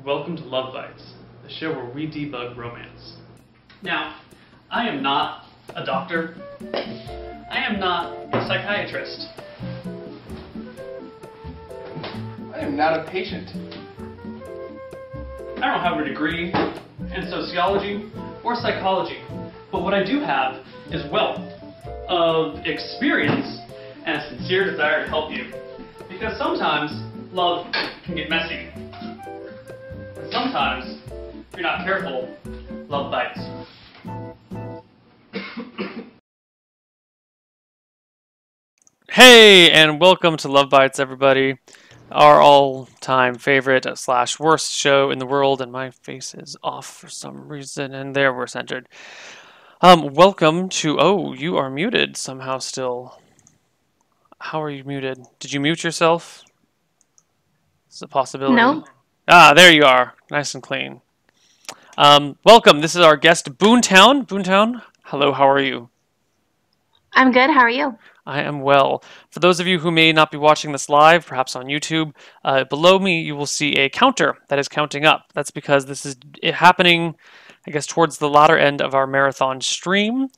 Welcome to LoveBytes, the show where we debug romance. Now, I am not a doctor. I am not a psychiatrist. I am not a patient. I don't have a degree in sociology or psychology, but what I do have is wealth of experience and a sincere desire to help you. Because sometimes love can get messy. And sometimes, if you're not careful, love bites. Hey, and welcome to LoveBytes, everybody. Our all-time favorite / worst show in the world, and my face is off for some reason, and there we're centered. Welcome to... Oh, you are muted somehow still. How are you muted? Did you mute yourself? It's a possibility. No. Ah, there you are. Nice and clean. Welcome. This is our guest, Boonetown. Boonetown, hello, how are you? I'm good. How are you? I am well. For those of you who may not be watching this live, perhaps on YouTube, below me you will see a counter that is counting up. That's because this is happening, I guess, towards the latter end of our marathon stream.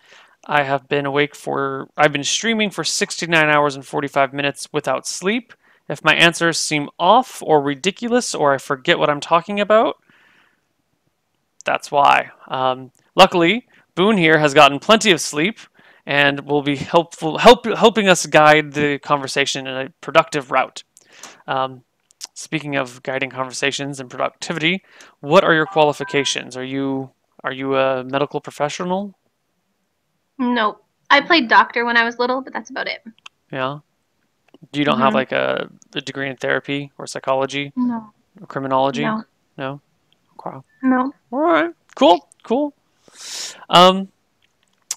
I've been streaming for 69 hours and 45 minutes without sleep. If my answers seem off or ridiculous or I forget what I'm talking about, that's why. Luckily, Boone here has gotten plenty of sleep and will be helping us guide the conversation in a productive route. Speaking of guiding conversations and productivity, what are your qualifications? Are you a medical professional? No. I played doctor when I was little, but that's about it. Yeah. You don't have like a degree in therapy or psychology? No. Or criminology? No. No? Okay. No. All right. Cool.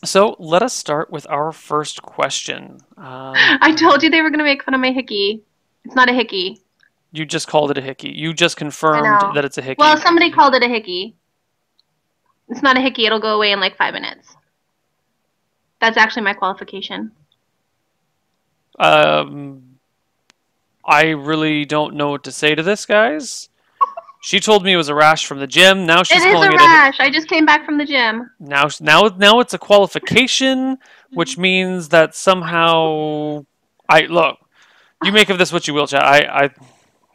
So let us start with our first question. I told you they were going to make fun of my hickey. It's not a hickey. You just called it a hickey. You just confirmed that it's a hickey. Well, somebody called it a hickey. It's not a hickey. It'll go away in like 5 minutes. That's actually my qualification. I really don't know what to say to this, guys. She told me it was a rash from the gym. Now she's calling it a rash. I just came back from the gym. Now it's a qualification, which means that somehow look. You make of this what you will, chat. I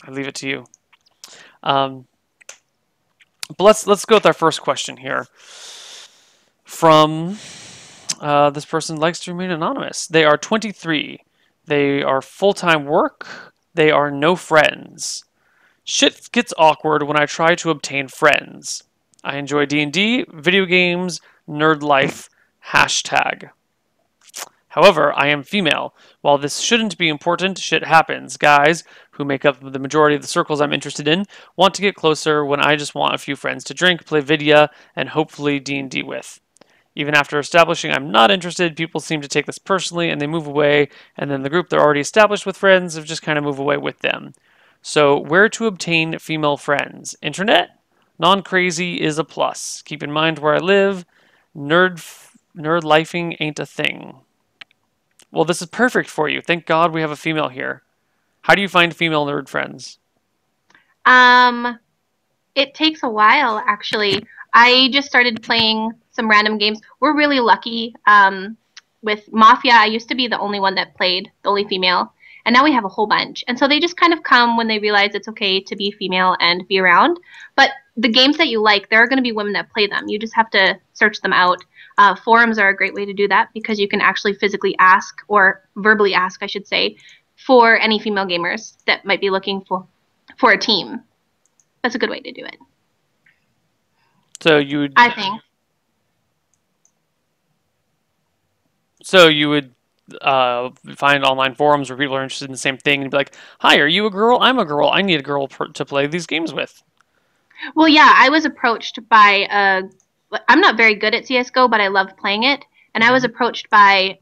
leave it to you. But let's go with our first question here. From this person likes to remain anonymous. They are 23. They are full-time work. They are no friends. Shit gets awkward when I try to obtain friends. I enjoy D&D, video games, nerd life, #. However, I am female. While this shouldn't be important, shit happens. Guys, who make up the majority of the circles I'm interested in, want to get closer when I just want a few friends to drink, play vidya, and hopefully D&D with. Even after establishing I'm not interested, people seem to take this personally and they move away, and then the group they're already established with friends have just kind of move away with them. So, where to obtain female friends? Internet? Non-crazy is a plus. Keep in mind where I live. Nerd-lifing ain't a thing. Well, this is perfect for you. Thank God we have a female here. How do you find female nerd friends? It takes a while, actually. I just started playing some random games. We're really lucky. With Mafia, I used to be the only one that played, the only female. And now we have a whole bunch. And so they just kind of come when they realize it's okay to be female and be around. But the games that you like, there are going to be women that play them. You just have to search them out. Forums are a great way to do that because you can actually physically ask, or verbally ask, I should say, for any female gamers that might be looking for a team. That's a good way to do it. So you would... I think. So you would find online forums where people are interested in the same thing and be like, hi, are you a girl? I'm a girl. I need a girl to play these games with. Well, yeah, I was approached by I'm not very good at CSGO, but I love playing it. And I was approached by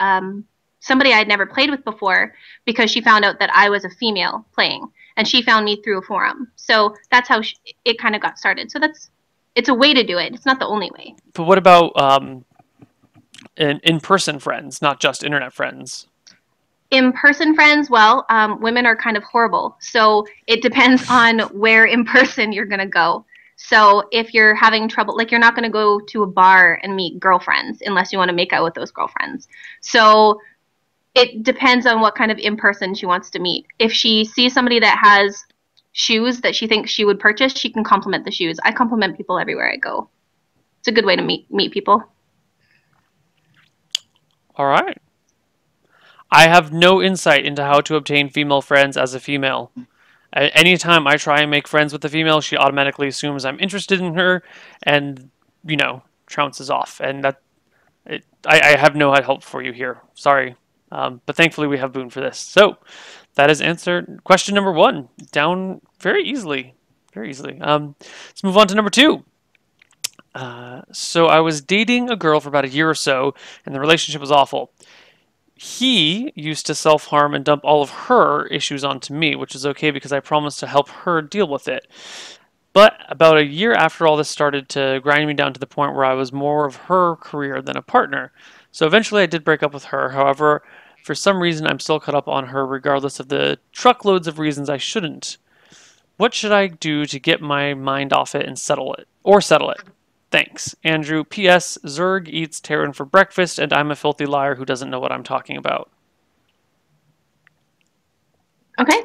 somebody I'd never played with before because she found out that I was a female playing. And she found me through a forum. So that's how it kind of got started. So it's a way to do it. It's not the only way. But what about in-person friends, not just internet friends? In-person friends, well, women are kind of horrible. So it depends on where in person you're going to go. So if you're having trouble, like you're not going to go to a bar and meet girlfriends unless you want to make out with those girlfriends. So it depends on what kind of in-person she wants to meet. If she sees somebody that has shoes that she thinks she would purchase, she can compliment the shoes. I compliment people everywhere I go. It's a good way to meet people. All right. I have no insight into how to obtain female friends as a female. Anytime I try and make friends with a female, she automatically assumes I'm interested in her and, trounces off. And I have no help for you here. Sorry. But thankfully we have Boone for this. So that is answered. Question number 1, down very easily. Very easily. Let's move on to number 2. So I was dating a girl for about a year or so, and the relationship was awful. He used to self-harm and dump all of her issues onto me, which is okay because I promised to help her deal with it. But about a year after all this started to grind me down to the point where I was more of her career than a partner. So eventually I did break up with her. However, for some reason I'm still caught up on her regardless of the truckloads of reasons I shouldn't. What should I do to get my mind off it and settle it? Thanks. Andrew. P.S. Zerg eats Terran for breakfast, and I'm a filthy liar who doesn't know what I'm talking about. Okay.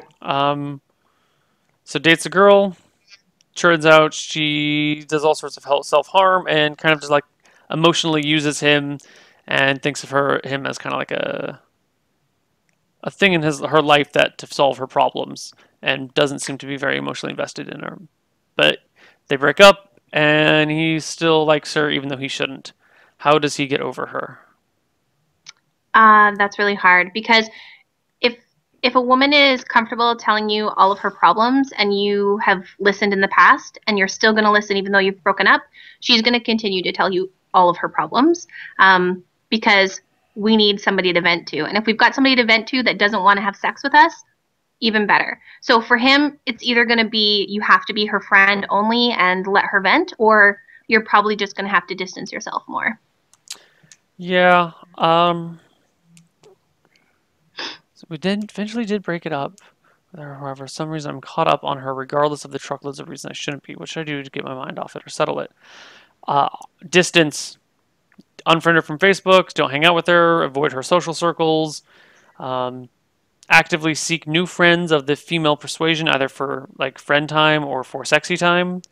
So dates a girl. Turns out she does all sorts of self-harm and kind of just like emotionally uses him and thinks of him as kind of like a thing in her life that to solve her problems, and doesn't seem to be very emotionally invested in her. But they break up, and he still likes her even though he shouldn't. How does he get over her? That's really hard because if a woman is comfortable telling you all of her problems and you have listened in the past and you're still going to listen even though you've broken up, she's going to continue to tell you all of her problems because we need somebody to vent to. And if we've got somebody to vent to that doesn't want to have sex with us, even better. So for him, it's either going to be you have to be her friend only and let her vent, or you're probably just going to have to distance yourself more. Yeah. So we eventually did break it up. However, for some reason I'm caught up on her regardless of the truckloads of reasons I shouldn't be. What should I do to get my mind off it or settle it? Distance. Unfriend her from Facebook. Don't hang out with her. Avoid her social circles. Actively seek new friends of the female persuasion, either for like friend time or for sexy time.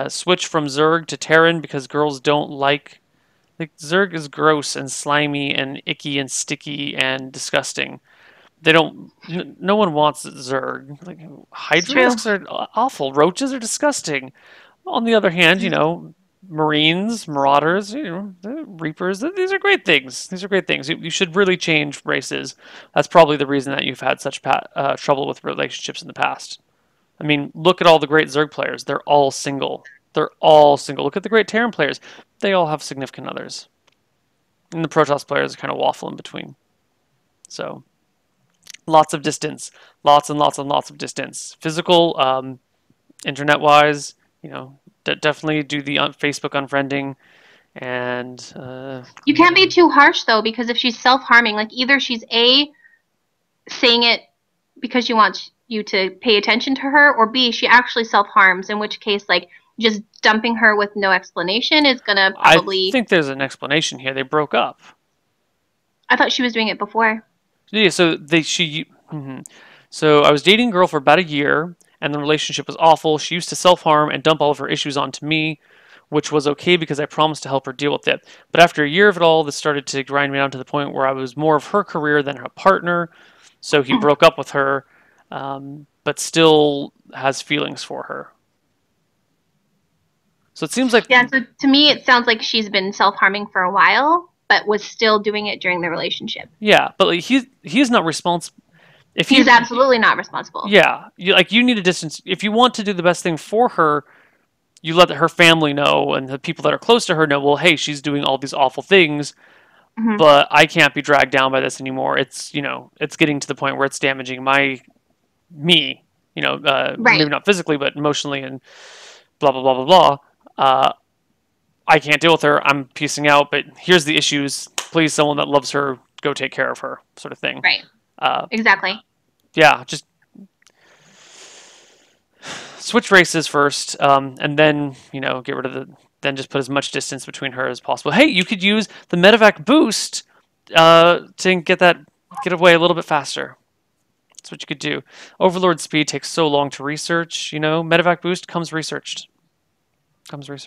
Switch from Zerg to Terran because girls don't like Zerg is gross and slimy and icky and sticky and disgusting. They don't. No one wants Zerg. Like Hydralisks are awful. Roaches are disgusting. On the other hand, Marines, Marauders, Reapers. These are great things. These are great things. You should really change races. That's probably the reason that you've had such trouble with relationships in the past. I mean, look at all the great Zerg players. They're all single. They're all single. Look at the great Terran players. They all have significant others. And the Protoss players kind of waffle in between. So, lots of distance. Lots and lots and lots of distance. Physical, internet-wise, definitely do the Facebook unfriending. And you can't be too harsh, though, because if she's self-harming, like either she's saying it because she wants you to pay attention to her, or B, she actually self-harms, in which case, like, just dumping her with no explanation is gonna probably... I think there's an explanation here. They broke up. I thought she was doing it before. Yeah, so So I was dating a girl for about a year, and the relationship was awful. She used to self-harm and dump all of her issues onto me, which was okay because I promised to help her deal with it. But after a year of it all, this started to grind me down to the point where I was more of her career than her partner. So he broke up with her, but still has feelings for her. So it seems like... Yeah, so to me it sounds like she's been self-harming for a while, but was still doing it during the relationship. Yeah, but like he's not responsible. He's absolutely not responsible. Yeah, you need a distance. If you want to do the best thing for her, you let her family know and the people that are close to her know, well, hey, she's doing all these awful things, but I can't be dragged down by this anymore. It's, it's getting to the point where it's damaging me, right. Maybe not physically, but emotionally and blah, blah, blah, blah, blah. I can't deal with her. I'm piecing out, but here's the issues. Please, someone that loves her, go take care of her, sort of thing. Right. Exactly. Yeah, just switch races first, and then get rid of then just put as much distance between her as possible. Hey, you could use the medevac boost to get away a little bit faster. That's what you could do. Overlord speed takes so long to research. Medevac boost comes researched.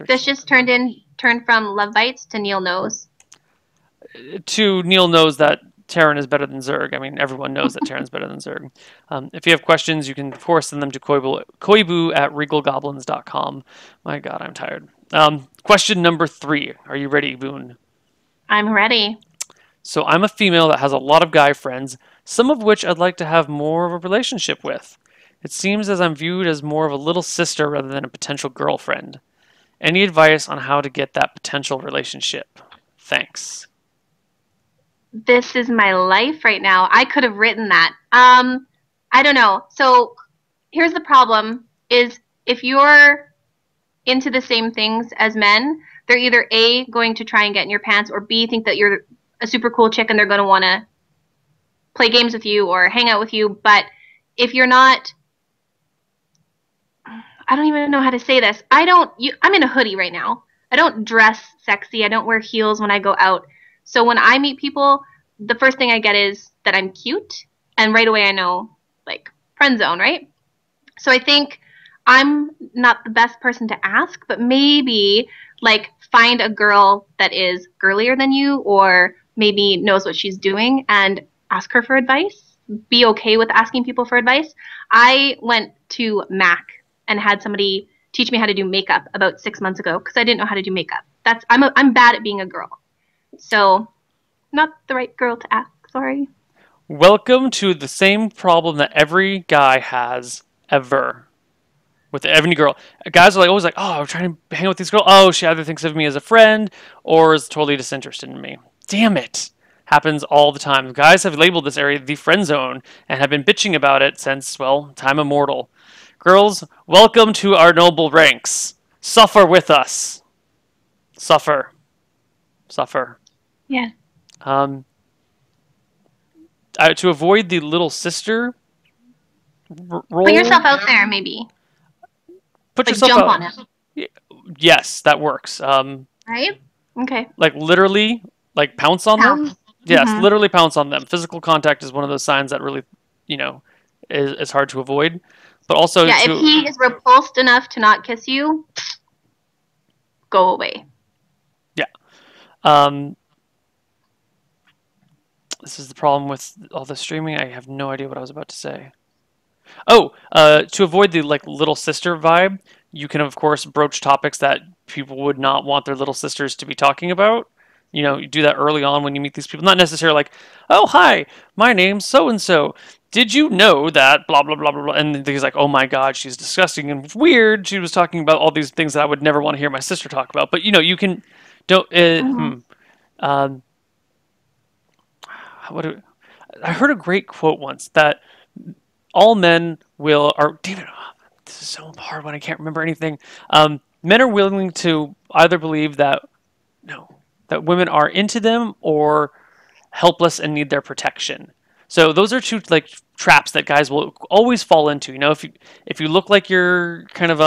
This just turned from LoveBytes to Neil knows. To Neil knows that Terran is better than Zerg. I mean, everyone knows that Terran's better than Zerg. If you have questions, you can, of course, send them to koibu at regalgoblins.com. My God, I'm tired. Question number 3. Are you ready, Boone? I'm ready. So I'm a female that has a lot of guy friends, some of which I'd like to have more of a relationship with. It seems as I'm viewed as more of a little sister rather than a potential girlfriend. Any advice on how to get that potential relationship? Thanks. This is my life right now. I could have written that. I don't know. So here's the problem is if you're into the same things as men, they're either A, going to try and get in your pants, or B, think that you're a super cool chick and they're going to want to play games with you or hang out with you. But if you're not, I don't even know how to say this. I'm in a hoodie right now. I don't dress sexy. I don't wear heels when I go out. So when I meet people, the first thing I get is that I'm cute, and right away I know, like, friend zone, right? So I think I'm not the best person to ask, but maybe, like, find a girl that is girlier than you or maybe knows what she's doing and ask her for advice. Be okay with asking people for advice. I went to MAC and had somebody teach me how to do makeup about 6 months ago because I didn't know how to do makeup. I'm bad at being a girl. So, not the right girl to ask, sorry. Welcome to the same problem that every guy has ever. With every girl. Guys are always like, oh, I'm trying to hang out with this girl. Oh, she either thinks of me as a friend or is totally disinterested in me. Damn it. Happens all the time. Guys have labeled this area the friend zone and have been bitching about it since, well, time immortal. Girls, welcome to our noble ranks. Suffer with us. Suffer. Yeah. To avoid the little sister role. Put yourself out there, maybe. Put like yourself jump out. on him. Yes, that works. Right? Okay. Like literally, like pounce on them. Yes, Mm-hmm. literally pounce on them. Physical contact is one of those signs that really, is hard to avoid. But also, yeah, if he is repulsed enough to not kiss you, go away. Yeah. This is the problem with all the streaming. I have no idea what I was about to say. Oh, to avoid the little sister vibe, you can of course broach topics that people would not want their little sisters to be talking about. You do that early on when you meet these people. Not necessarily like, oh hi, my name's so and so. Did you know that blah blah blah blah blah? And he's like, oh my god, she's disgusting and weird. She was talking about all these things that I would never want to hear my sister talk about. But you can don't. I heard a great quote once that all men damn it, this is so hard when I can't remember anything. Men are willing to either believe that women are into them or helpless and need their protection. So those are two traps that guys will always fall into. If you look like you're kind of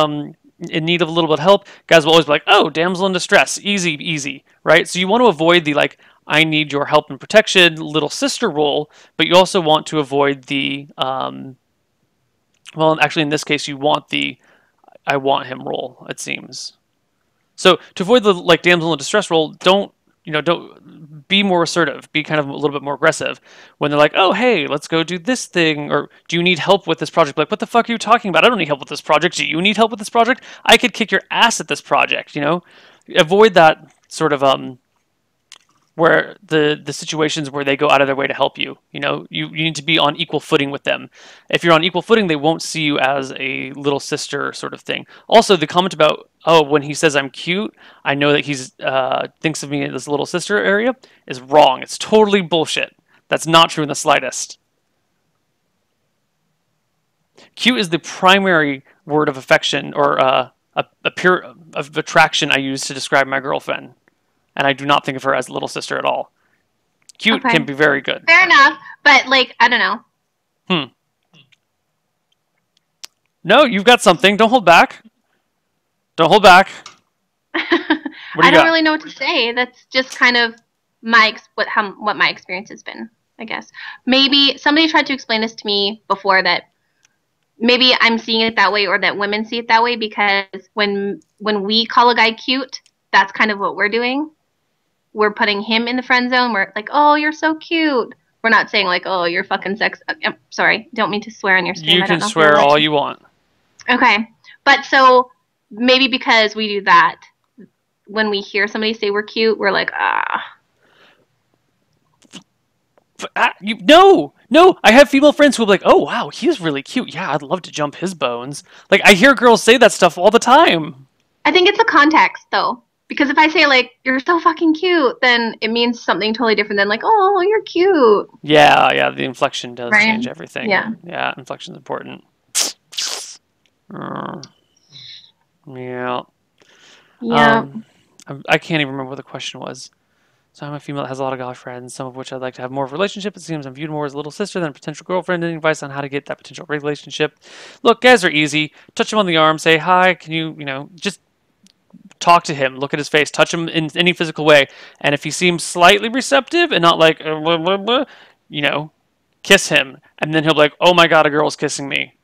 in need of a little bit of help, guys will always be like, oh, damsel in distress, easy, right? So you want to avoid the I need your help and protection little sister role, but you also want to avoid the well, actually in this case you want the I want him role, it seems. So to avoid the damsel in distress role, don't be more assertive, be kind of a little bit more aggressive when they're like, oh hey, let's go do this thing, or do you need help with this project? Like, what the fuck are you talking about? I don't need help with this project. Do you need help with this project? I could kick your ass at this project. Avoid that sort of where the situations where they go out of their way to help you. You need to be on equal footing with them. If you're on equal footing, they won't see you as a little sister sort of thing. Also, the comment about, oh, when he says I'm cute, I know that he's thinks of me in this little sister area is wrong. It's totally bullshit. That's not true in the slightest. Cute is the primary word of affection or of attraction I use to describe my girlfriend. And I do not think of her as a little sister at all. Cute Okay. can be very good. Fair enough, but like I don't know. No, you've got something. Don't hold back. Don't hold back. What do I you don't got? really know what to say. That's just kind of what my experience has been, I guess. Maybe somebody tried to explain this to me before that maybe I'm seeing it that way or that women see it that way because when we call a guy cute, that's kind of what we're doing. We're putting him in the friend zone. We're like, "Oh, you're so cute." We're not saying like, "Oh, you're fucking sex." I'm sorry, don't mean to swear on your stream. You I don't can know if you're swear allowed all to. you want. Okay, but so maybe because we do that, when we hear somebody say we're cute, we're like, ah. No. I have female friends who are like, "Oh wow, he's really cute. Yeah, I'd love to jump his bones." Like I hear girls say that stuff all the time. I think it's a context though. Because if I say like you're so fucking cute, then it means something totally different than like, oh, you're cute. Yeah. The inflection does Right? change everything. Yeah. Yeah, inflection's important. Yeah. Yeah. I can't even remember what the question was. So I'm a female that has a lot of guy friends, some of which I'd like to have more of a relationship. It seems I'm viewed more as a little sister than a potential girlfriend. Any advice on how to get that potential relationship? Look, guys are easy. Touch him on the arm, say hi. Can you, just talk to him, look at his face, touch him in any physical way. And if he seems slightly receptive and not like, blah, blah, blah, kiss him. And then he'll be like, oh my God, a girl's kissing me.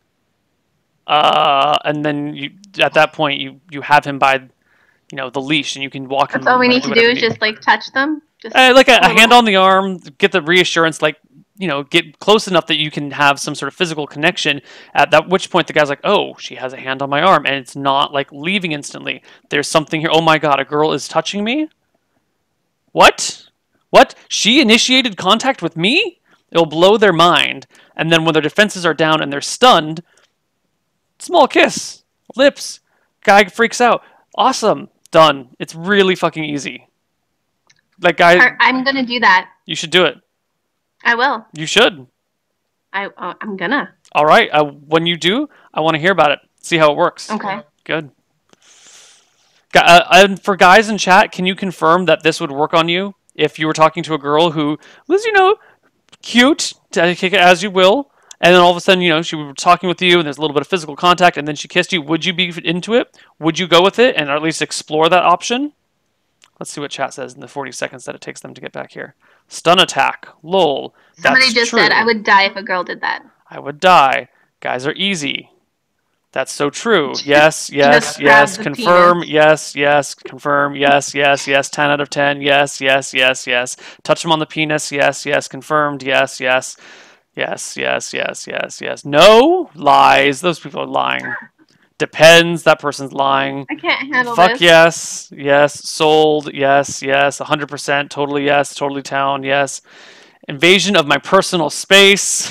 And then at that point, you have him by the leash, and you can walk him That's all we around need and to do whatever is you need. just like touch them. Just Like a little- hand on the arm, get the reassurance, like get close enough that you can have some sort of physical connection. At that which point, the guy's like, "Oh, she has a hand on my arm," and it's not like leaving instantly. There's something here. Oh my God, a girl is touching me. What? What? She initiated contact with me? It'll blow their mind, and then when their defenses are down and they're stunned, small kiss, lips. Guy freaks out. Awesome. Done. It's really fucking easy. Like, guy, I'm gonna do that. you should do it. I will. You should. I'm gonna. All right. When you do, I want to hear about it. See how it works. Okay. Good. And for guys in chat, can you confirm that this would work on you if you were talking to a girl who was, cute, take it as you will, and then all of a sudden, she was talking with you, and there's a little bit of physical contact, and then she kissed you. Would you be into it? Would you go with it, and at least explore that option? Let's see what chat says in the 40 seconds that it takes them to get back here. Stun attack. Lol. Somebody That's just true. said I would die if a girl did that. I would die. Guys are easy. That's so true. Yes. Just grab the Confirm. penis. Yes. Confirm. Yes. 10 out of 10. Yes. Touch them on the penis. Yes. Confirmed. Yes. No. Lies. Those people are lying. Depends. That person's lying. I can't handle Fuck this. yes. Sold. Yes. 100%. Totally yes. Totally down. Yes. Invasion of my personal space.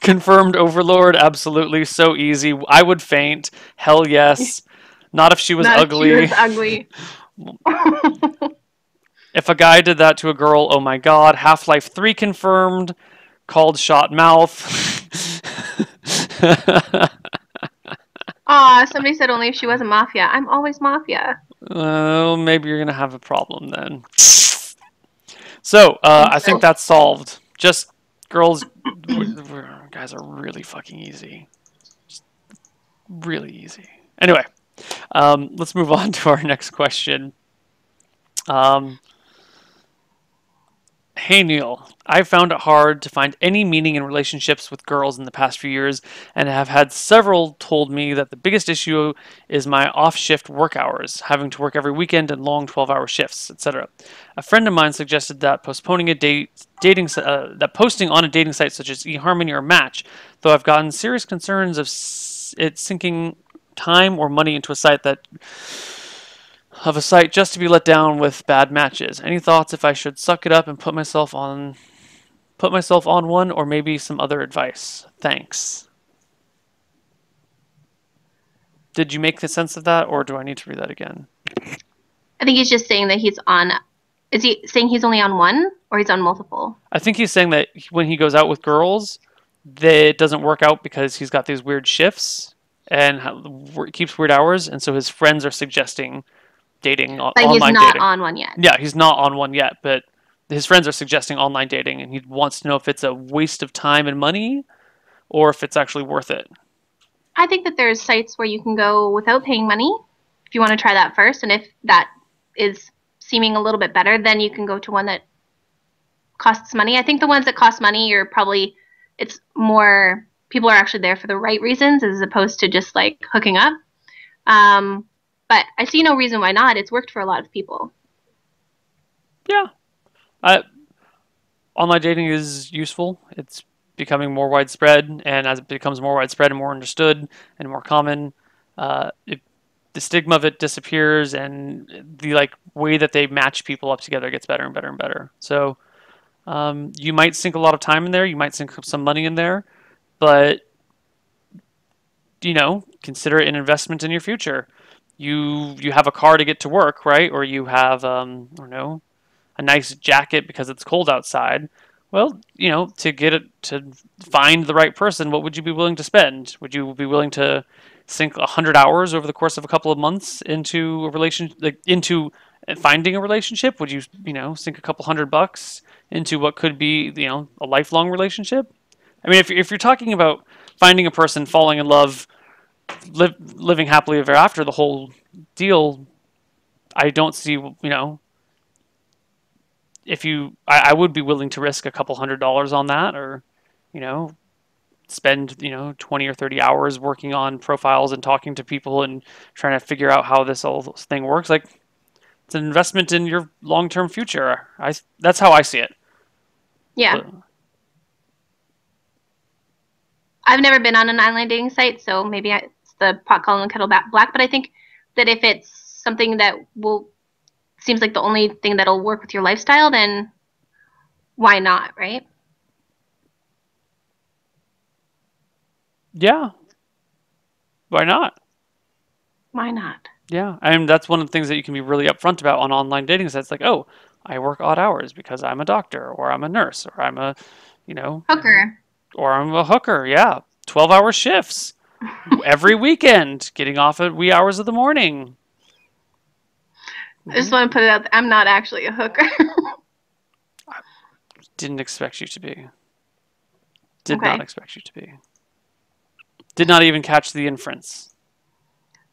Confirmed overlord. Absolutely. So easy. I would faint. Hell yes. Not if she was Not if ugly. she was ugly. If a guy did that to a girl, oh my God. Half-Life 3 confirmed. Called shot mouth. Aw, somebody said only if she wasn't mafia. I'm always mafia. Well, maybe you're going to have a problem then. So, I think that's solved. Just girls, guys are really fucking easy. Just really easy. Anyway, let's move on to our next question. Hey Neil, I've found it hard to find any meaning in relationships with girls in the past few years, and have had several told me that the biggest issue is my off-shift work hours, having to work every weekend and long 12-hour shifts, etc. A friend of mine suggested that posting on a dating site such as eHarmony or Match, though I've gotten serious concerns of it sinking time or money into a site just to be let down with bad matches. Any thoughts if I should suck it up and put myself on one, or maybe some other advice? Thanks. Did you make the sense of that, or do I need to read that again? I think he's just saying that he's on. Is he saying he's only on one, or he's on multiple? I think he's saying that when he goes out with girls, it doesn't work out because he's got these weird shifts and keeps weird hours, and so his friends are suggesting dating, But online he's not dating. on one yet. Yeah, he's not on one yet, but his friends are suggesting online dating, and he wants to know if it's a waste of time and money or if it's actually worth it. I think that there's sites where you can go without paying money if you want to try that first, and if that is seeming a little bit better, then you can go to one that costs money. I think the ones that cost money are probably it's more people are actually there for the right reasons as opposed to just like hooking up. But I see no reason why not. It's worked for a lot of people. Yeah. Online dating is useful. It's becoming more widespread, and as it becomes more widespread and more understood and more common, the stigma of it disappears, and the like way that they match people up together gets better and better and better. So you might sink a lot of time in there, you might sink some money in there, but consider it an investment in your future. You have a car to get to work, right? Or you have I don't know, a nice jacket because it's cold outside. Well, to get it to find the right person, what would you be willing to spend? Would you be willing to sink 100 hours over the course of a couple of months into a relationship, like into finding a relationship? Would you, sink a couple $100 into what could be, a lifelong relationship? I mean, if you're talking about finding a person, falling in love, living happily ever after, the whole deal, I don't see, I would be willing to risk a couple $100 on that, or, spend, 20 or 30 hours working on profiles and talking to people and trying to figure out how this whole thing works. Like, it's an investment in your long-term future. That's how I see it. Yeah. But, I've never been on an online dating site, so maybe it's the pot calling the kettle black. But I think that if it's something that seems like the only thing that'll work with your lifestyle, then why not, right? yeah. Why not? Why not? Yeah. I mean, that's one of the things that you can be really upfront about on online dating sites. Like, oh, I work odd hours because I'm a doctor, or I'm a nurse, or I'm a, Hooker. or I'm a hooker. Yeah. 12-hour shifts every weekend, getting off at wee hours of the morning. I just want to put it out there. I'm not actually a hooker. Didn't expect you to be. Did Okay. not expect you to be. Did not even catch the inference.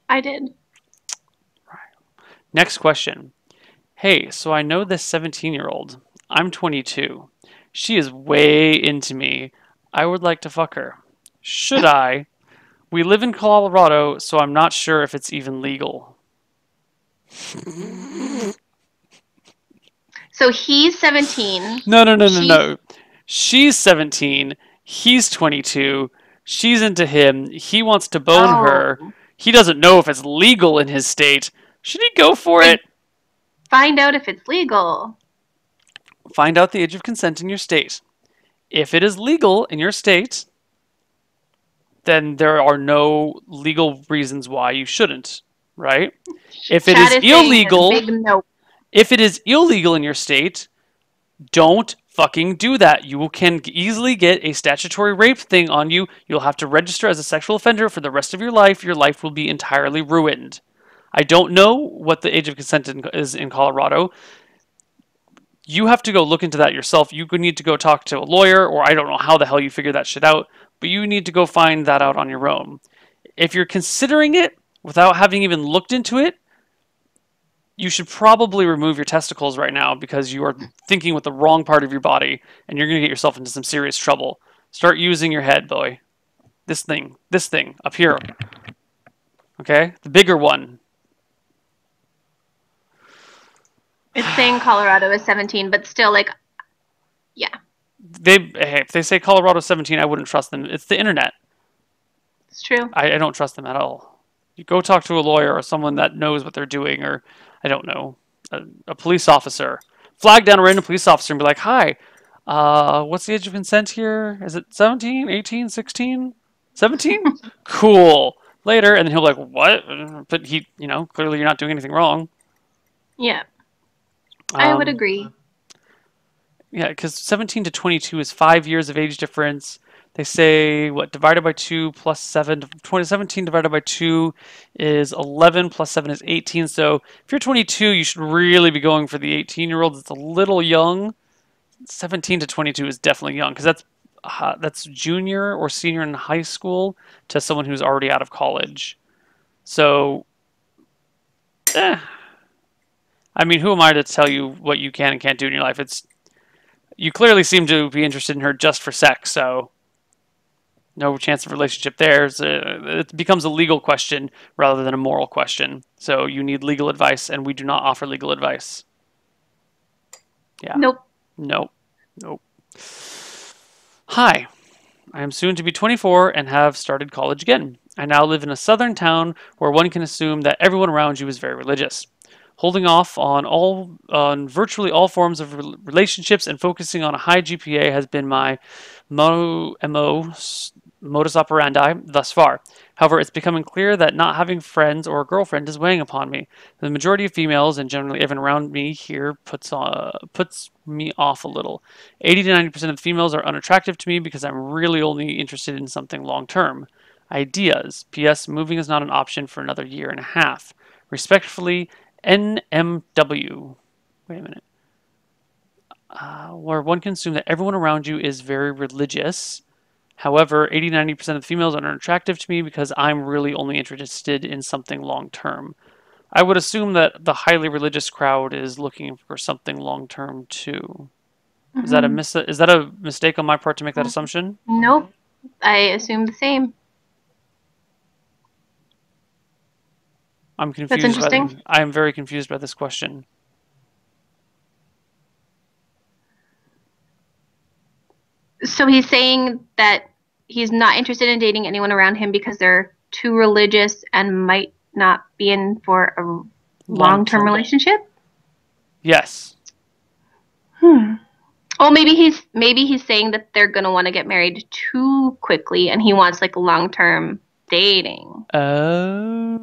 I did. Next question. Hey, so I know this 17-year-old. I'm 22. She is way into me. I would like to fuck her. Should I? We live in Colorado, so I'm not sure if it's even legal. So he's 17. No. She's 17. He's 22. She's into him. He wants to bone her. He doesn't know if it's legal in his state. Should he go for it? Find out if it's legal. Find out the age of consent in your state. If it is legal in your state, then there are no legal reasons why you shouldn't, right? If it is illegal, no. if it is illegal in your state, don't fucking do that. You can easily get a statutory rape thing on you. You'll have to register as a sexual offender for the rest of your life. Your life will be entirely ruined. I don't know what the age of consent is in Colorado. You have to go look into that yourself. You need to go talk to a lawyer, or I don't know how the hell you figure that shit out, but you need to go find that out on your own. If you're considering it without having even looked into it, you should probably remove your testicles right now, because you are thinking with the wrong part of your body, and you're going to get yourself into some serious trouble. Start using your head, boy. This thing, up here. Okay? The bigger one. It's saying Colorado is 17, but still, like, yeah. If they say Colorado 17, I wouldn't trust them. It's the internet. It's true. I don't trust them at all. You go talk to a lawyer or someone that knows what they're doing, or, I don't know, a police officer. Flag down a random police officer and be like, hi, what's the age of consent here? Is it 17, 18, 16? 17? Cool. Later. And then he'll be like, what? But he, clearly you're not doing anything wrong. Yeah. I would agree. Yeah, because 17 to 22 is 5 years of age difference. They say, divided by 2 plus 7, 17 divided by 2 is 11, plus 7 is 18. So if you're 22, you should really be going for the 18-year-olds. It's a little young. 17 to 22 is definitely young because that's junior or senior in high school to someone who's already out of college. So, eh, I mean, who am I to tell you what you can and can't do in your life? It's you clearly seem to be interested in her just for sex, so no chance of relationship there. It becomes a legal question rather than a moral question. So you need legal advice, and we do not offer legal advice. Yeah. Nope. Nope. Nope. Hi. I am soon to be 24 and have started college again. I now live in a southern town where one can assume that everyone around you is very religious. Holding off on virtually all forms of relationships and focusing on a high GPA has been my modus operandi thus far. However, it's becoming clear that not having friends or a girlfriend is weighing upon me. The majority of females and generally everyone around me here puts me off a little. 80 to 90% of the females are unattractive to me because I'm really only interested in something long term. Ideas. P.S. Moving is not an option for another year and a half. Respectfully, NMW. Wait a minute. Where one can assume that everyone around you is very religious. However, 80-90% of the females are unattractive to me because I'm really only interested in something long term. I would assume that the highly religious crowd is looking for something long term too. Is that a mistake on my part to make that assumption? Nope. I assume the same. I'm That's confused interesting. I am very confused by this question. So he's saying that he's not interested in dating anyone around him because they're too religious and might not be in for a long-term relationship? Yes. Oh, maybe he's saying that they're gonna want to get married too quickly, and he wants like long-term dating. Oh.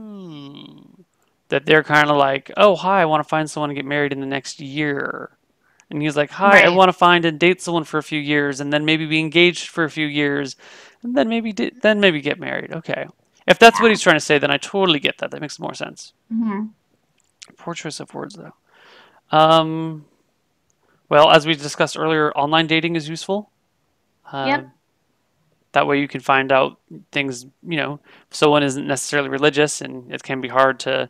That they're kind of like, oh, hi, I want to find someone to get married in the next year. And he's like, hi, I Right. want to find and date someone for a few years, and then maybe be engaged for a few years, and then maybe get married. Okay. If that's what Yeah. he's trying to say, then I totally get that. That makes more sense. Mm-hmm. Poor choice of words, though. Um, well, as we discussed earlier, online dating is useful. Uh, Yep. that way you can find out things, if someone isn't necessarily religious, and it can be hard to,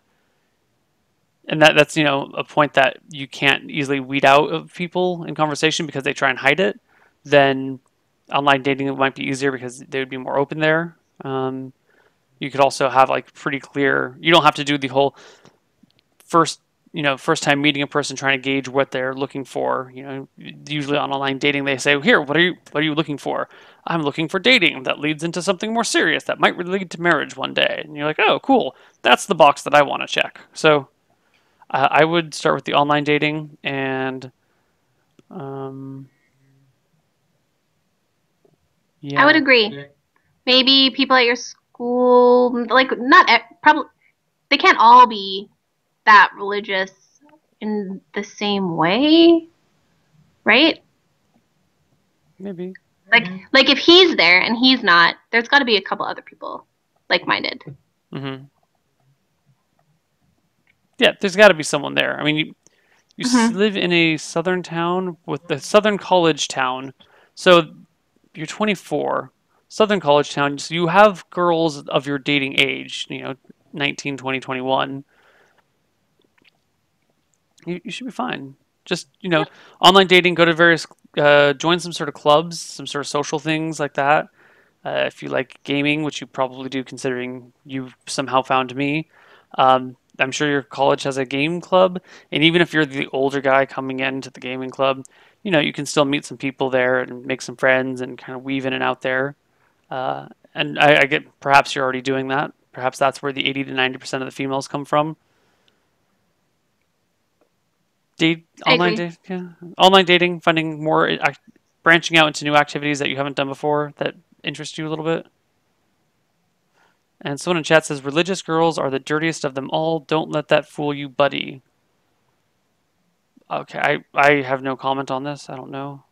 and that's, a point that you can't easily weed out of people in conversation because they try and hide it, then online dating might be easier because they would be more open there. You could also have like pretty clear, you don't have to do the whole first first time meeting a person trying to gauge what they're looking for. Usually on online dating they say, here, what are you looking for? I'm looking for dating that leads into something more serious that might lead to marriage one day. And you're like, oh, cool, that's the box that I want to check. So I would start with the online dating, and I would yeah, agree. Maybe people at your school, like not probably they can't all be that religious in the same way, right? maybe. Like if he's there and he's not, there's got to be a couple other people like-minded. hmm Yeah, there's got to be someone there. I mean, you Mm-hmm. live in a southern town with the southern college town, so you're 24, southern college town, so you have girls of your dating age, 19, 20, 21. You should be fine. Just, online dating, go to various, join some sort of clubs, some sort of social things like that. If you like gaming, which you probably do considering you somehow found me, I'm sure your college has a game club. And even if you're the older guy coming into the gaming club, you can still meet some people there and make some friends and kind of weave in and out there. And I get perhaps you're already doing that. Perhaps that's where the 80 to 90% of the females come from. I agree. Yeah, online dating, finding more, branching out into new activities that you haven't done before that interest you a little bit. And someone in chat says, religious girls are the dirtiest of them all. Don't let that fool you, buddy. Okay, I have no comment on this. I don't know.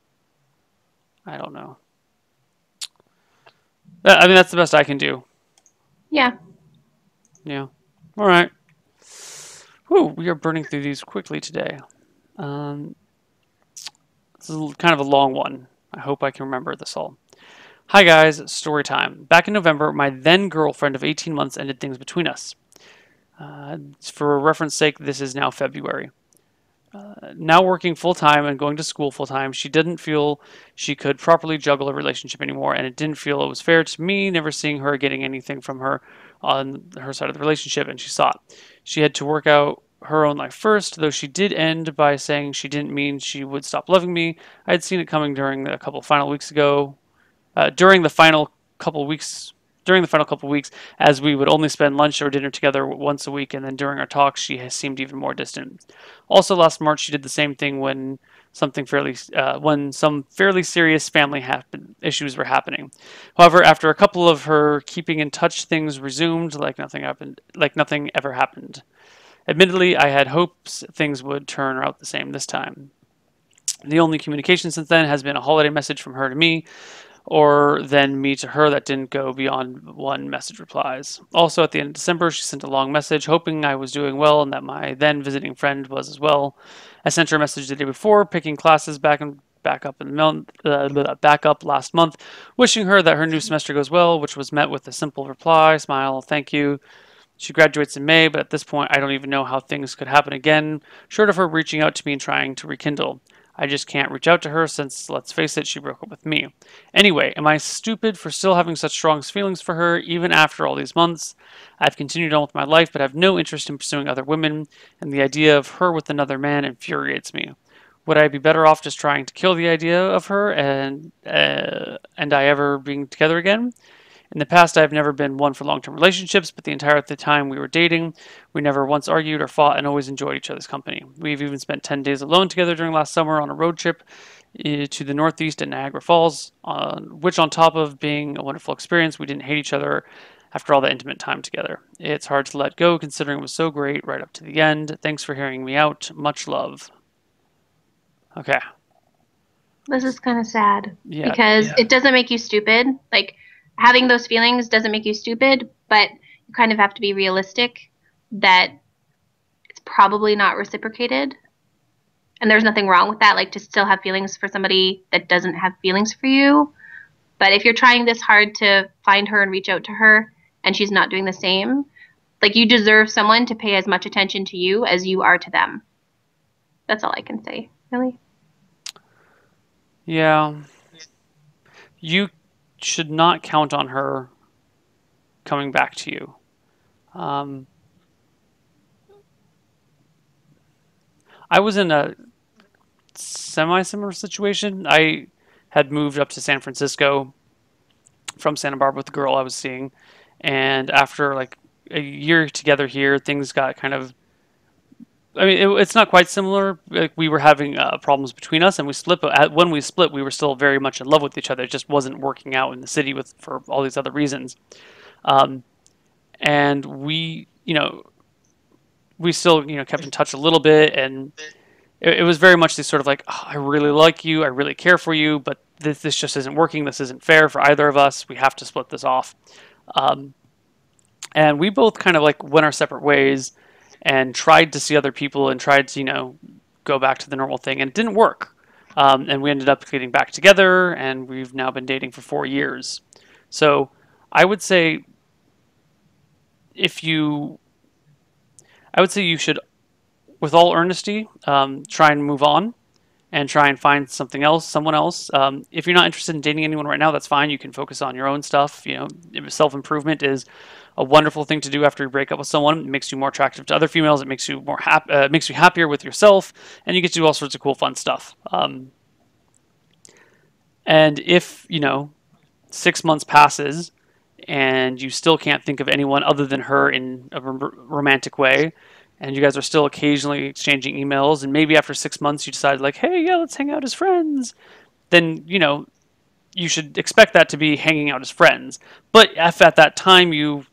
I don't know. I mean, that's the best I can do. Yeah. Yeah. All right. Whew, we are burning through these quickly today. Let's It's kind of a long one. I hope I can remember this all. Hi guys, story time. Back in November, my then girlfriend of 18 months ended things between us. For reference sake, this is now February. Now working full time and going to school full time, she didn't feel she could properly juggle a relationship anymore, and it didn't feel it was fair to me, never seeing her getting anything from her on her side of the relationship, and she saw it. She had to work out her own life first, though she did end by saying she didn't mean she would stop loving me. I had seen it coming during the final couple weeks, as we would only spend lunch or dinner together once a week, and then during our talks, she has seemed even more distant. Also, last March, she did the same thing when some fairly serious issues were happening. However, after a couple of her keeping in touch, things resumed like nothing ever happened. Admittedly, I had hopes things would turn out the same this time. The only communication since then has been a holiday message from her to me, or then me to her that didn't go beyond one message replies. Also, at the end of December, she sent a long message hoping I was doing well and that my then visiting friend was as well. I sent her a message the day before, picking classes back up last month, wishing her that her new semester goes well, which was met with a simple reply, smile, thank you. She graduates in May, but at this point, I don't even know how things could happen again, short of her reaching out to me and trying to rekindle. I just can't reach out to her since, let's face it, she broke up with me. Anyway, am I stupid for still having such strong feelings for her, even after all these months? I've continued on with my life, but have no interest in pursuing other women, and the idea of her with another man infuriates me. Would I be better off just trying to kill the idea of her and I ever being together again? In the past, I've never been one for long-term relationships, but the entire time we were dating, we never once argued or fought and always enjoyed each other's company. We've even spent 10 days alone together during last summer on a road trip to the Northeast and Niagara Falls, which on top of being a wonderful experience, we didn't hate each other after all that intimate time together. It's hard to let go considering it was so great right up to the end. Thanks for hearing me out. Much love. Okay. This is kind of sad Yeah. because it doesn't make you stupid. Like, having those feelings doesn't make you stupid, but you kind of have to be realistic that it's probably not reciprocated. And there's nothing wrong with that, like to still have feelings for somebody that doesn't have feelings for you. But if you're trying this hard to find her and reach out to her and she's not doing the same, like you deserve someone to pay as much attention to you as you are to them. That's all I can say, really. Yeah. You should not count on her coming back to you. I was in a semi-similar situation. I had moved up to San Francisco from Santa Barbara with the girl I was seeing, and after like a year together here, things got kind of. I mean, it's not quite similar. Like, we were having problems between us, and we split. But when we split, we were still very much in love with each other. It just wasn't working out in the city for all these other reasons. And we still, kept in touch a little bit, and it was very much this sort of like, oh, I really like you, I really care for you, but this just isn't working. This isn't fair for either of us. We have to split this off. And we both kind of like went our separate ways and tried to see other people and tried to, go back to the normal thing, and it didn't work. And we ended up getting back together, and we've now been dating for 4 years. So I would say you should, with all earnesty, try and move on and try and find someone else. If you're not interested in dating anyone right now, that's fine. You can focus on your own stuff. Self-improvement is a wonderful thing to do after you break up with someone. It makes you more attractive to other females. It makes you makes you happier with yourself, and you get to do all sorts of cool, fun stuff. And if 6 months passes and you still can't think of anyone other than her in a romantic way, and you guys are still occasionally exchanging emails, and maybe after 6 months you decide like, hey, yeah, let's hang out as friends, then you should expect that to be hanging out as friends. But if at that time you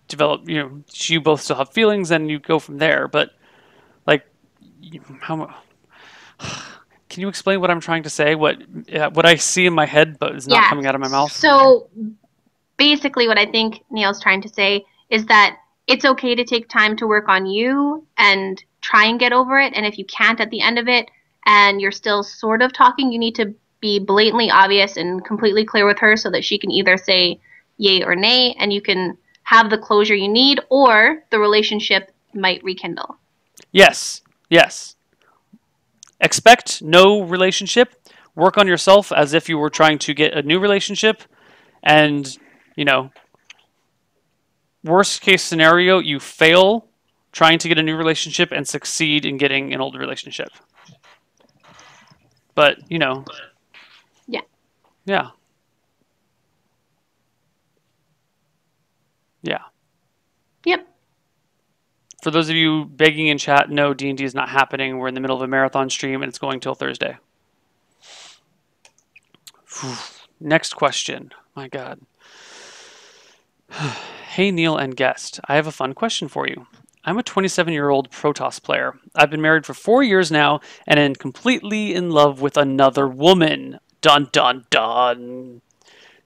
develop, you both still have feelings, then you go from there. But like, how? Can you explain what I'm trying to say? What I see in my head, but is not coming out of my mouth? So basically, what I think Neil's trying to say is that it's okay to take time to work on you and try and get over it. And if you can't at the end of it, and you're still sort of talking, you need to be blatantly obvious and completely clear with her so that she can either say yay or nay, and you can have the closure you need, or the relationship might rekindle. Yes. Yes. Expect no relationship. Work on yourself as if you were trying to get a new relationship. And, you know, worst case scenario, you fail trying to get a new relationship and succeed in getting an old relationship. But, you know, Yeah. yeah. Yeah. Yep. For those of you begging in chat, no, D&D is not happening. We're in the middle of a marathon stream and it's going till Thursday. Next question. My God. Hey, Neil and guest. I have a fun question for you. I'm a 27-year-old Protoss player. I've been married for 4 years now and am completely in love with another woman. Dun dun dun.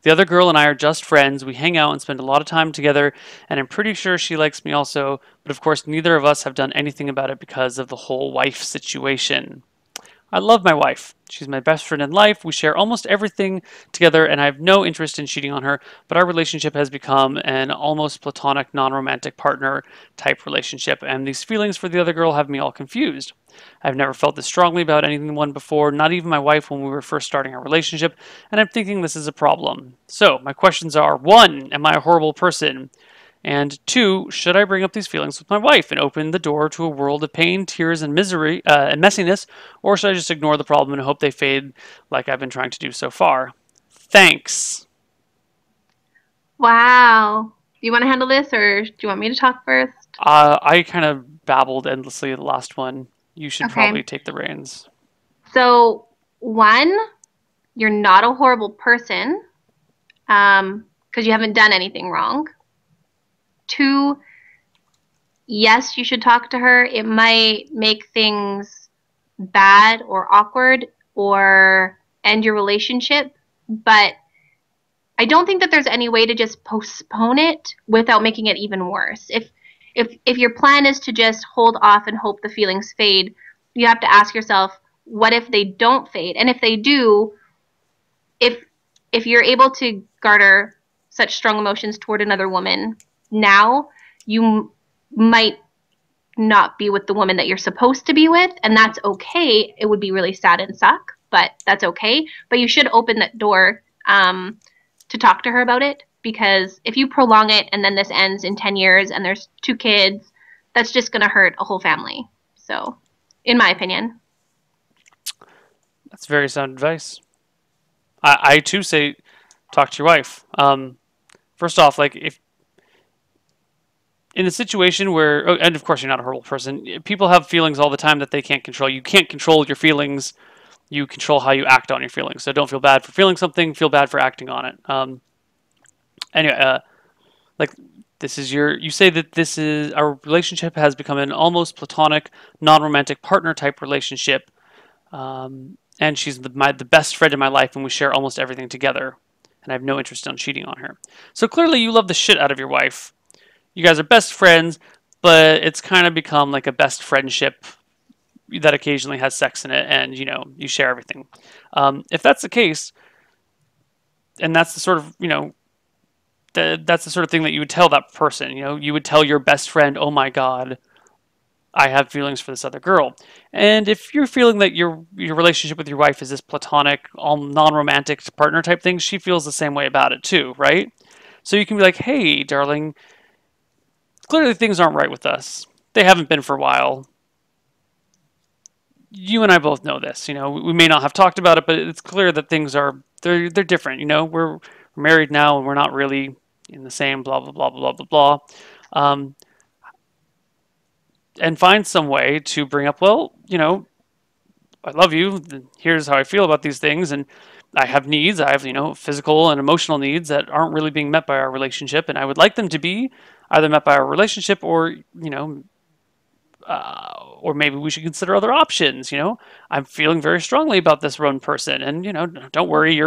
The other girl and I are just friends. We hang out and spend a lot of time together, and I'm pretty sure she likes me also, but of course, neither of us have done anything about it because of the whole wife situation. I love my wife. She's my best friend in life. We share almost everything together, and I have no interest in cheating on her, but our relationship has become an almost platonic, non romantic partner type relationship, and these feelings for the other girl have me all confused. I've never felt this strongly about anyone before, not even my wife when we were first starting our relationship, and I'm thinking this is a problem. So, my questions are 1. Am I a horrible person? And 2, should I bring up these feelings with my wife and open the door to a world of pain, tears, and misery and messiness, or should I just ignore the problem and hope they fade like I've been trying to do so far? Thanks. Wow. Do you want to handle this, or do you want me to talk first? I kind of babbled endlessly the last one. You should Okay. probably take the reins. So, 1, you're not a horrible person because you haven't done anything wrong. 2, yes, you should talk to her. It might make things bad or awkward or end your relationship, but I don't think that there's any way to just postpone it without making it even worse. If your plan is to just hold off and hope the feelings fade, you have to ask yourself, what if they don't fade? And if they do, if you're able to garner such strong emotions toward another woman now, you might not be with the woman that you're supposed to be with, and that's okay. It would be really sad and suck, but that's okay. But you should open that door to talk to her about it, because if you prolong it and then this ends in 10 years and there's 2 kids, that's just going to hurt a whole family. So, in my opinion. That's very sound advice. I too say talk to your wife. First off, like if in a situation where, oh, and of course you're not a horrible person, people have feelings all the time that they can't control. You can't control your feelings. You control how you act on your feelings. So don't feel bad for feeling something. Feel bad for acting on it. Anyway, like this is you say that this is our relationship has become an almost platonic, non-romantic partner type relationship. And she's the best friend in my life, and we share almost everything together. And I have no interest in cheating on her. So clearly, you love the shit out of your wife. You guys are best friends, but it's kind of become like a best friendship that occasionally has sex in it, and you share everything. If that's the case, and that's the sort of that's the sort of thing that you would tell that person. You would tell your best friend, "Oh my God, I have feelings for this other girl." And if you're feeling that your relationship with your wife is this platonic, non-romantic partner type thing, she feels the same way about it too, right? So you can be like, "Hey, darling, clearly things aren't right with us. They haven't been for a while. You and I both know this. We may not have talked about it, but it's clear that things are they're different. We're married now and we're not really in the same blah blah blah blah blah blah." And find some way to bring up, well, I love you. Here's how I feel about these things, and I have needs. I have physical and emotional needs that aren't really being met by our relationship, and I would like them to be either met by our relationship or or maybe we should consider other options. I'm feeling very strongly about this one person, and don't worry,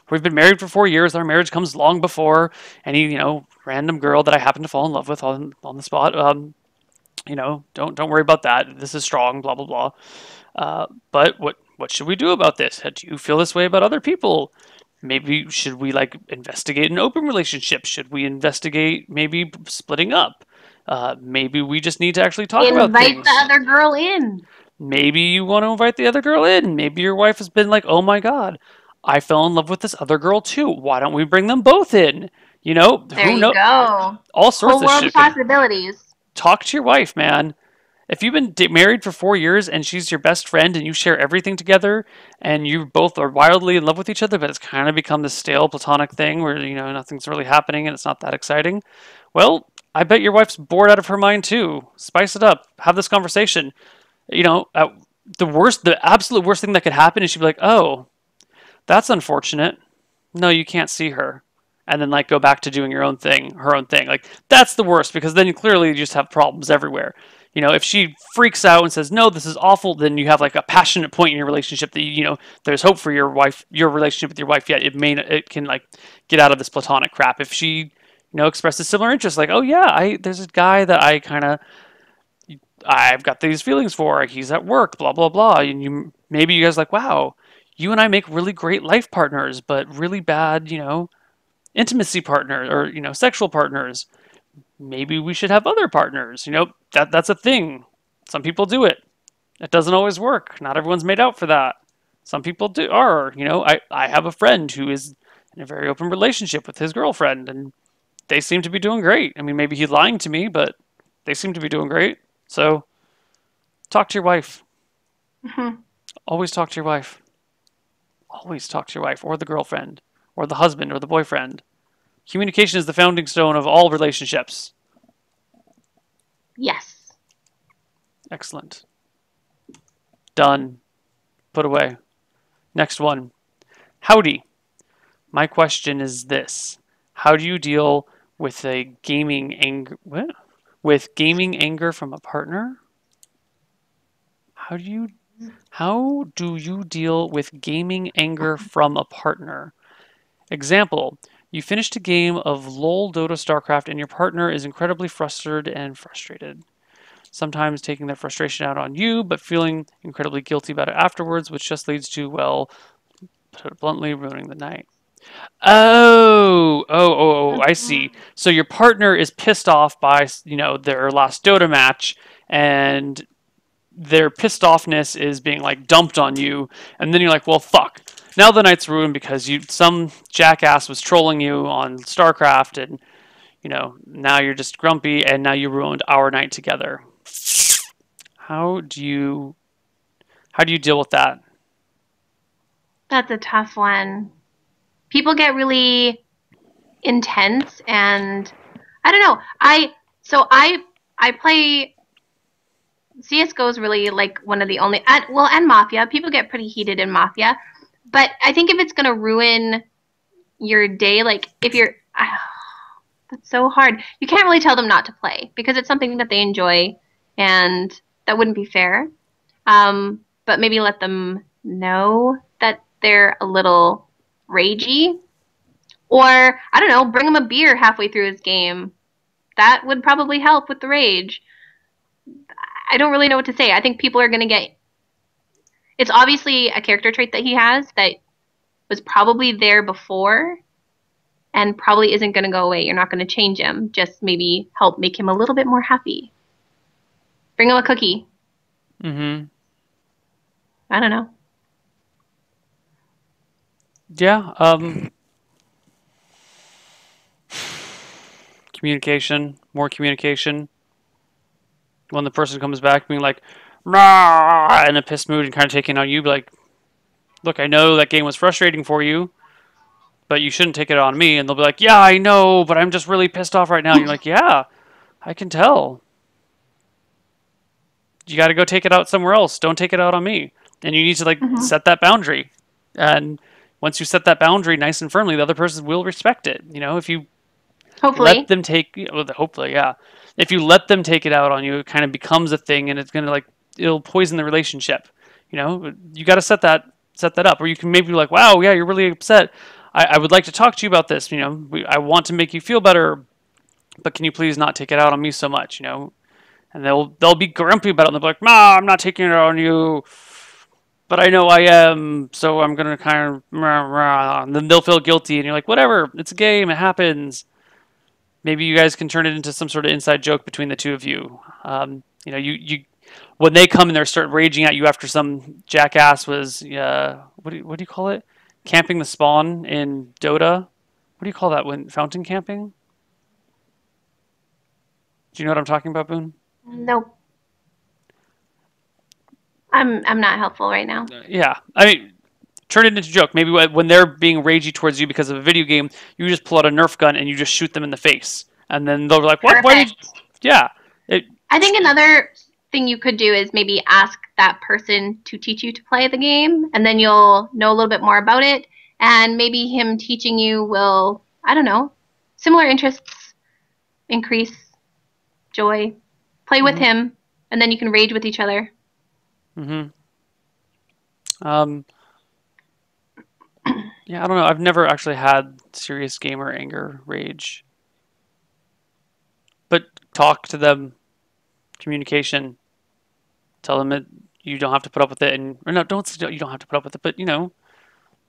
we've been married for 4 years. Our marriage comes long before any random girl that I happen to fall in love with on the spot. Don't worry about that. This is strong. Blah blah blah. But what should we do about this? Do you feel this way about other people? Maybe should we like investigate an open relationship? Should we investigate maybe splitting up? Maybe we just need to actually talk about Invite the things. other girl in. Maybe you want to invite the other girl in. Maybe your wife has been like, oh my God, I fell in love with this other girl too. Why don't we bring them both in? You know, There who you knows? go. All sorts Whole of world shit. of possibilities. Talk to your wife, man. If you've been married for 4 years and she's your best friend and you share everything together and you both are wildly in love with each other, but it's kind of become this stale platonic thing where, you know, nothing's really happening and it's not that exciting, well, I bet your wife's bored out of her mind too. Spice it up. Have this conversation. You know, the absolute worst thing that could happen is she'd be like, oh, that's unfortunate. No, you can't see her. And then like go back to doing your own thing, her own thing. Like that's the worst because then you clearly just have problems everywhere. You know, if she freaks out and says, no, this is awful, then you have like a passionate point in your relationship that, you know, there's hope for your wife, your relationship with your wife, yet it can like get out of this platonic crap. If she, you know, expresses similar interests, like, oh yeah, there's a guy that I've got these feelings for, he's at work, blah, blah, blah. And maybe you guys like, wow, you and I make really great life partners, but really bad, you know, intimacy partners or, you know, sexual partners. Maybe we should have other partners. You know, that's a thing. Some people do it. It doesn't always work. Not everyone's made out for that. Some people are. You know, I have a friend who is in a very open relationship with his girlfriend, and they seem to be doing great. I mean, maybe he's lying to me, but they seem to be doing great. So, talk to your wife. Mm-hmm. Always talk to your wife. Always talk to your wife or the girlfriend or the husband or the boyfriend. Communication is the founding stone of all relationships. Yes. Excellent. Done. Put away. Next one. Howdy. My question is this. How do you deal with a gaming anger? What? With gaming anger from a partner? How do you deal with gaming anger from a partner? Example. You finished a game of LOL Dota StarCraft and your partner is incredibly frustrated. Sometimes taking their frustration out on you, but feeling incredibly guilty about it afterwards, which just leads to, well, put it bluntly, ruining the night. Oh, I see. So your partner is pissed off by, you know, their last Dota match, and their pissed offness is being like dumped on you, and then you're like, well, fuck. Now the night's ruined because some jackass was trolling you on StarCraft, and you know now you're just grumpy, and now you ruined our night together. How do you deal with that? That's a tough one. People get really intense, and I don't know. I play CS:GO is really like one of the only and Mafia. People get pretty heated in Mafia. But I think if it's going to ruin your day, like if you're, that's so hard. You can't really tell them not to play because it's something that they enjoy and that wouldn't be fair. But maybe let them know that they're a little ragey. Or, I don't know, bring him a beer halfway through his game. That would probably help with the rage. I don't really know what to say. I think people are going to get... It's obviously a character trait that he has that was probably there before and probably isn't going to go away. You're not going to change him. Just maybe help make him a little bit more happy. Bring him a cookie. Mm-hmm. I don't know. Yeah. Communication. More communication. When the person comes back being like, rah, in a pissed mood and kind of taking on you, be like, look, I know that game was frustrating for you, but you shouldn't take it on me. And they'll be like, yeah, I know, but I'm just really pissed off right now. And you're like, yeah, I can tell. You got to go take it out somewhere else. Don't take it out on me. And you need to like set that boundary. And once you set that boundary nice and firmly, the other person will respect it. You know, if you let them hopefully, yeah. If you let them take it out on you, it kind of becomes a thing, and it's gonna like it'll poison the relationship. You know, you got to set that up, or you can maybe be like, wow, yeah, you're really upset. I would like to talk to you about this. You know, I want to make you feel better, but can you please not take it out on me so much? You know, and they'll be grumpy about it. And they'll be like, "Ma, I'm not taking it out on you." but I know I am, so I'm gonna kind of, and then they'll feel guilty, and you're like, whatever, it's a game, it happens. Maybe you guys can turn it into some sort of inside joke between the two of you. You when they come and they start raging at you after some jackass was, what do you call it? Camping the spawn in Dota. What do you call that when fountain camping? Do you know what I'm talking about, Boone? Nope. I'm not helpful right now. Yeah, I mean, turn it into a joke. Maybe when they're being ragey towards you because of a video game, you just pull out a Nerf gun and you just shoot them in the face, and then they'll be like, "What? Why did?" Perfect. Yeah, it. I think another thing you could do is maybe ask that person to teach you to play the game, and then you'll know a little bit more about it. And maybe him teaching you will, I don't know, similar interests increase joy. Play with Mhm. him, and then you can rage with each other. Mhm. Um. Yeah, I don't know. I've never actually had serious gamer anger rage, but talk to them, communication. Tell them that you don't have to put up with it, and or no, don't say you don't have to put up with it, but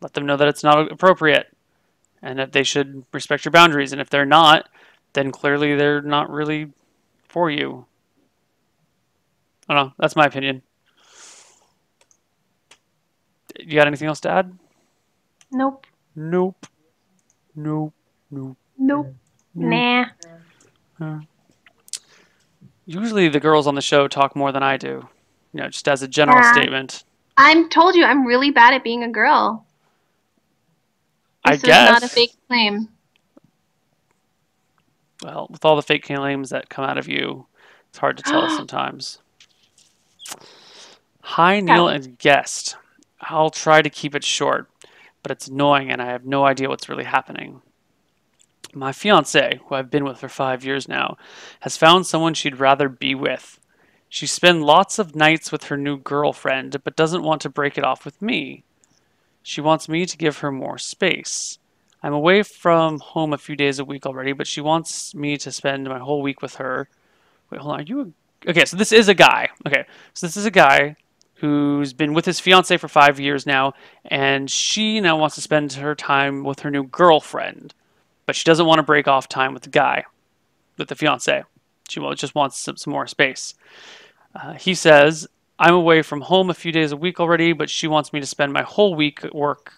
let them know that it's not appropriate and that they should respect your boundaries. And if they're not, then clearly they're not really for you. I don't know. That's my opinion. You got anything else to add? Nope. Nope. Nope. Nope. Nope. Nope. Nah. Uh, Usually the girls on the show talk more than I do. Just as a general Yeah. statement. I'm told you I'm really bad at being a girl. I This was not a guess. fake claim. Well, with all the fake claims that come out of you, it's hard to tell That sometimes. Hi, Neil was and guest. I'll try to keep it short, but it's annoying and I have no idea what's really happening. My fiance, who I've been with for 5 years now, has found someone she'd rather be with. She spends lots of nights with her new girlfriend, but doesn't want to break it off with me. She wants me to give her more space. I'm away from home a few days a week already, but she wants me to spend my whole week with her. Wait, hold on. Are you okay? So this is a guy. Okay, so this is a guy who's been with his fiance for 5 years now, and she now wants to spend her time with her new girlfriend, but she doesn't want to break off time with the guy, with the fiance. She just wants some more space. He says, I'm away from home a few days a week already, but she wants me to spend my whole week at work,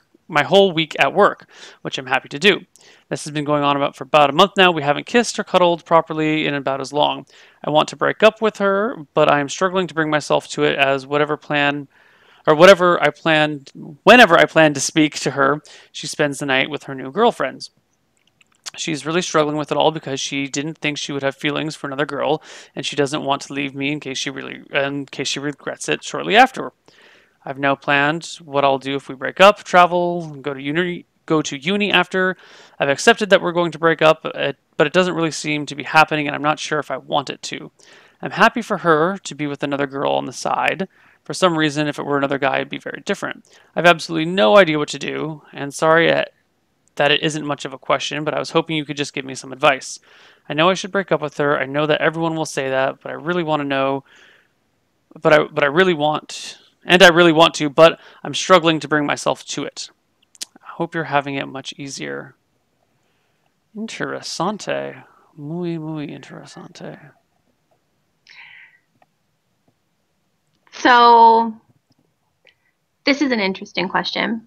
which I'm happy to do. This has been going on for about a month now. We haven't kissed or cuddled properly in about as long. I want to break up with her, but I am struggling to bring myself to it as whenever I plan to speak to her, she spends the night with her new girlfriends. She's really struggling with it all because she didn't think she would have feelings for another girl, and she doesn't want to leave me in case she regrets it shortly after. I've now planned what I'll do if we break up, travel, go to uni after. I've accepted that we're going to break up, but it doesn't really seem to be happening, and I'm not sure if I want it to. I'm happy for her to be with another girl on the side. For some reason, if it were another guy, it'd be very different. I've absolutely no idea what to do, and sorry that it isn't much of a question, but I was hoping you could just give me some advice. I know I should break up with her. I know that everyone will say that, but I really want to know. But I really want, and I really want to, but I'm struggling to bring myself to it. I hope you're having it much easier. Interessante, muy interesante. so. This is an interesting question.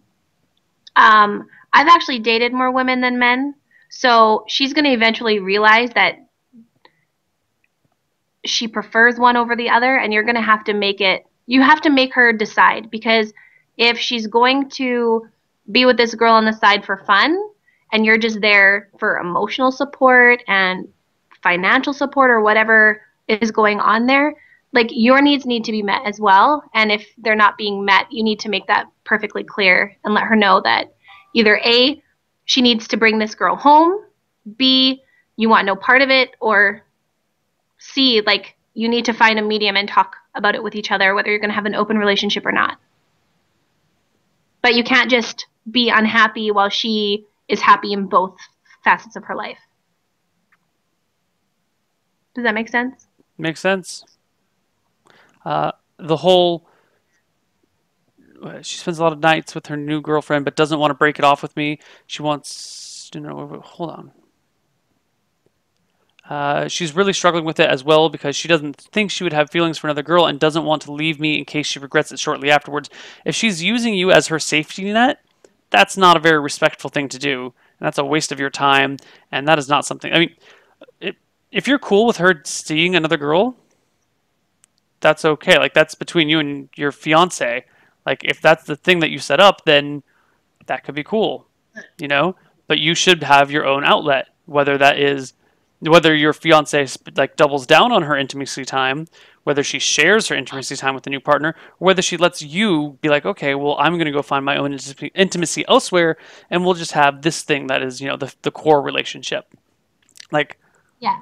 I've actually dated more women than men, so she's going to eventually realize that she prefers one over the other, and you're going to have to you have to make her decide, because if she's going to be with this girl on the side for fun and you're just there for emotional support and financial support or whatever is going on there, like your needs need to be met as well. And if they're not being met, you need to make that perfectly clear and let her know that either A, she needs to bring this girl home, B, you want no part of it, or C, like you need to find a medium and talk about it with each other, whether you're going to have an open relationship or not. But you can't just be unhappy while she is happy in both facets of her life. Does that make sense? Makes sense. The whole she spends a lot of nights with her new girlfriend, but doesn't want to break it off with me. She wants, hold on. She's really struggling with it as well because she doesn't think she would have feelings for another girl and doesn't want to leave me in case she regrets it shortly afterwards. If she's using you as her safety net, that's not a very respectful thing to do. And that's a waste of your time. And that is not something. I mean, if you're cool with her seeing another girl, that's okay. Like, that's between you and your fiance. Like, if that's the thing that you set up, then that could be cool, you know? But you should have your own outlet, whether your fiance like doubles down on her intimacy time, whether she shares her intimacy time with a new partner, or whether she lets you be like, okay, well, I'm going to go find my own intimacy elsewhere, and we'll just have this thing that is, the core relationship. Like, Yeah.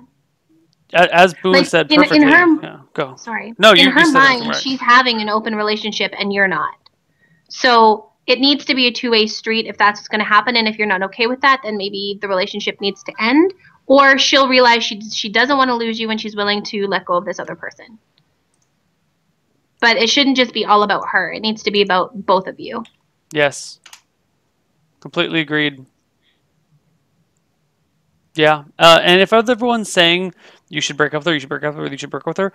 as Boone Like said in perfectly. her Yeah, go. sorry. No, in you her said mind, right. she's having an open relationship and you're not. So it needs to be a two-way street if that's what's going to happen. And if you're not okay with that, then maybe the relationship needs to end. Or she'll realize she doesn't want to lose you and she's willing to let go of this other person. But it shouldn't just be all about her. It needs to be about both of you. Yes. Completely agreed. Yeah. And if everyone's saying you should break up with her, you should break up with her, you should break up with her,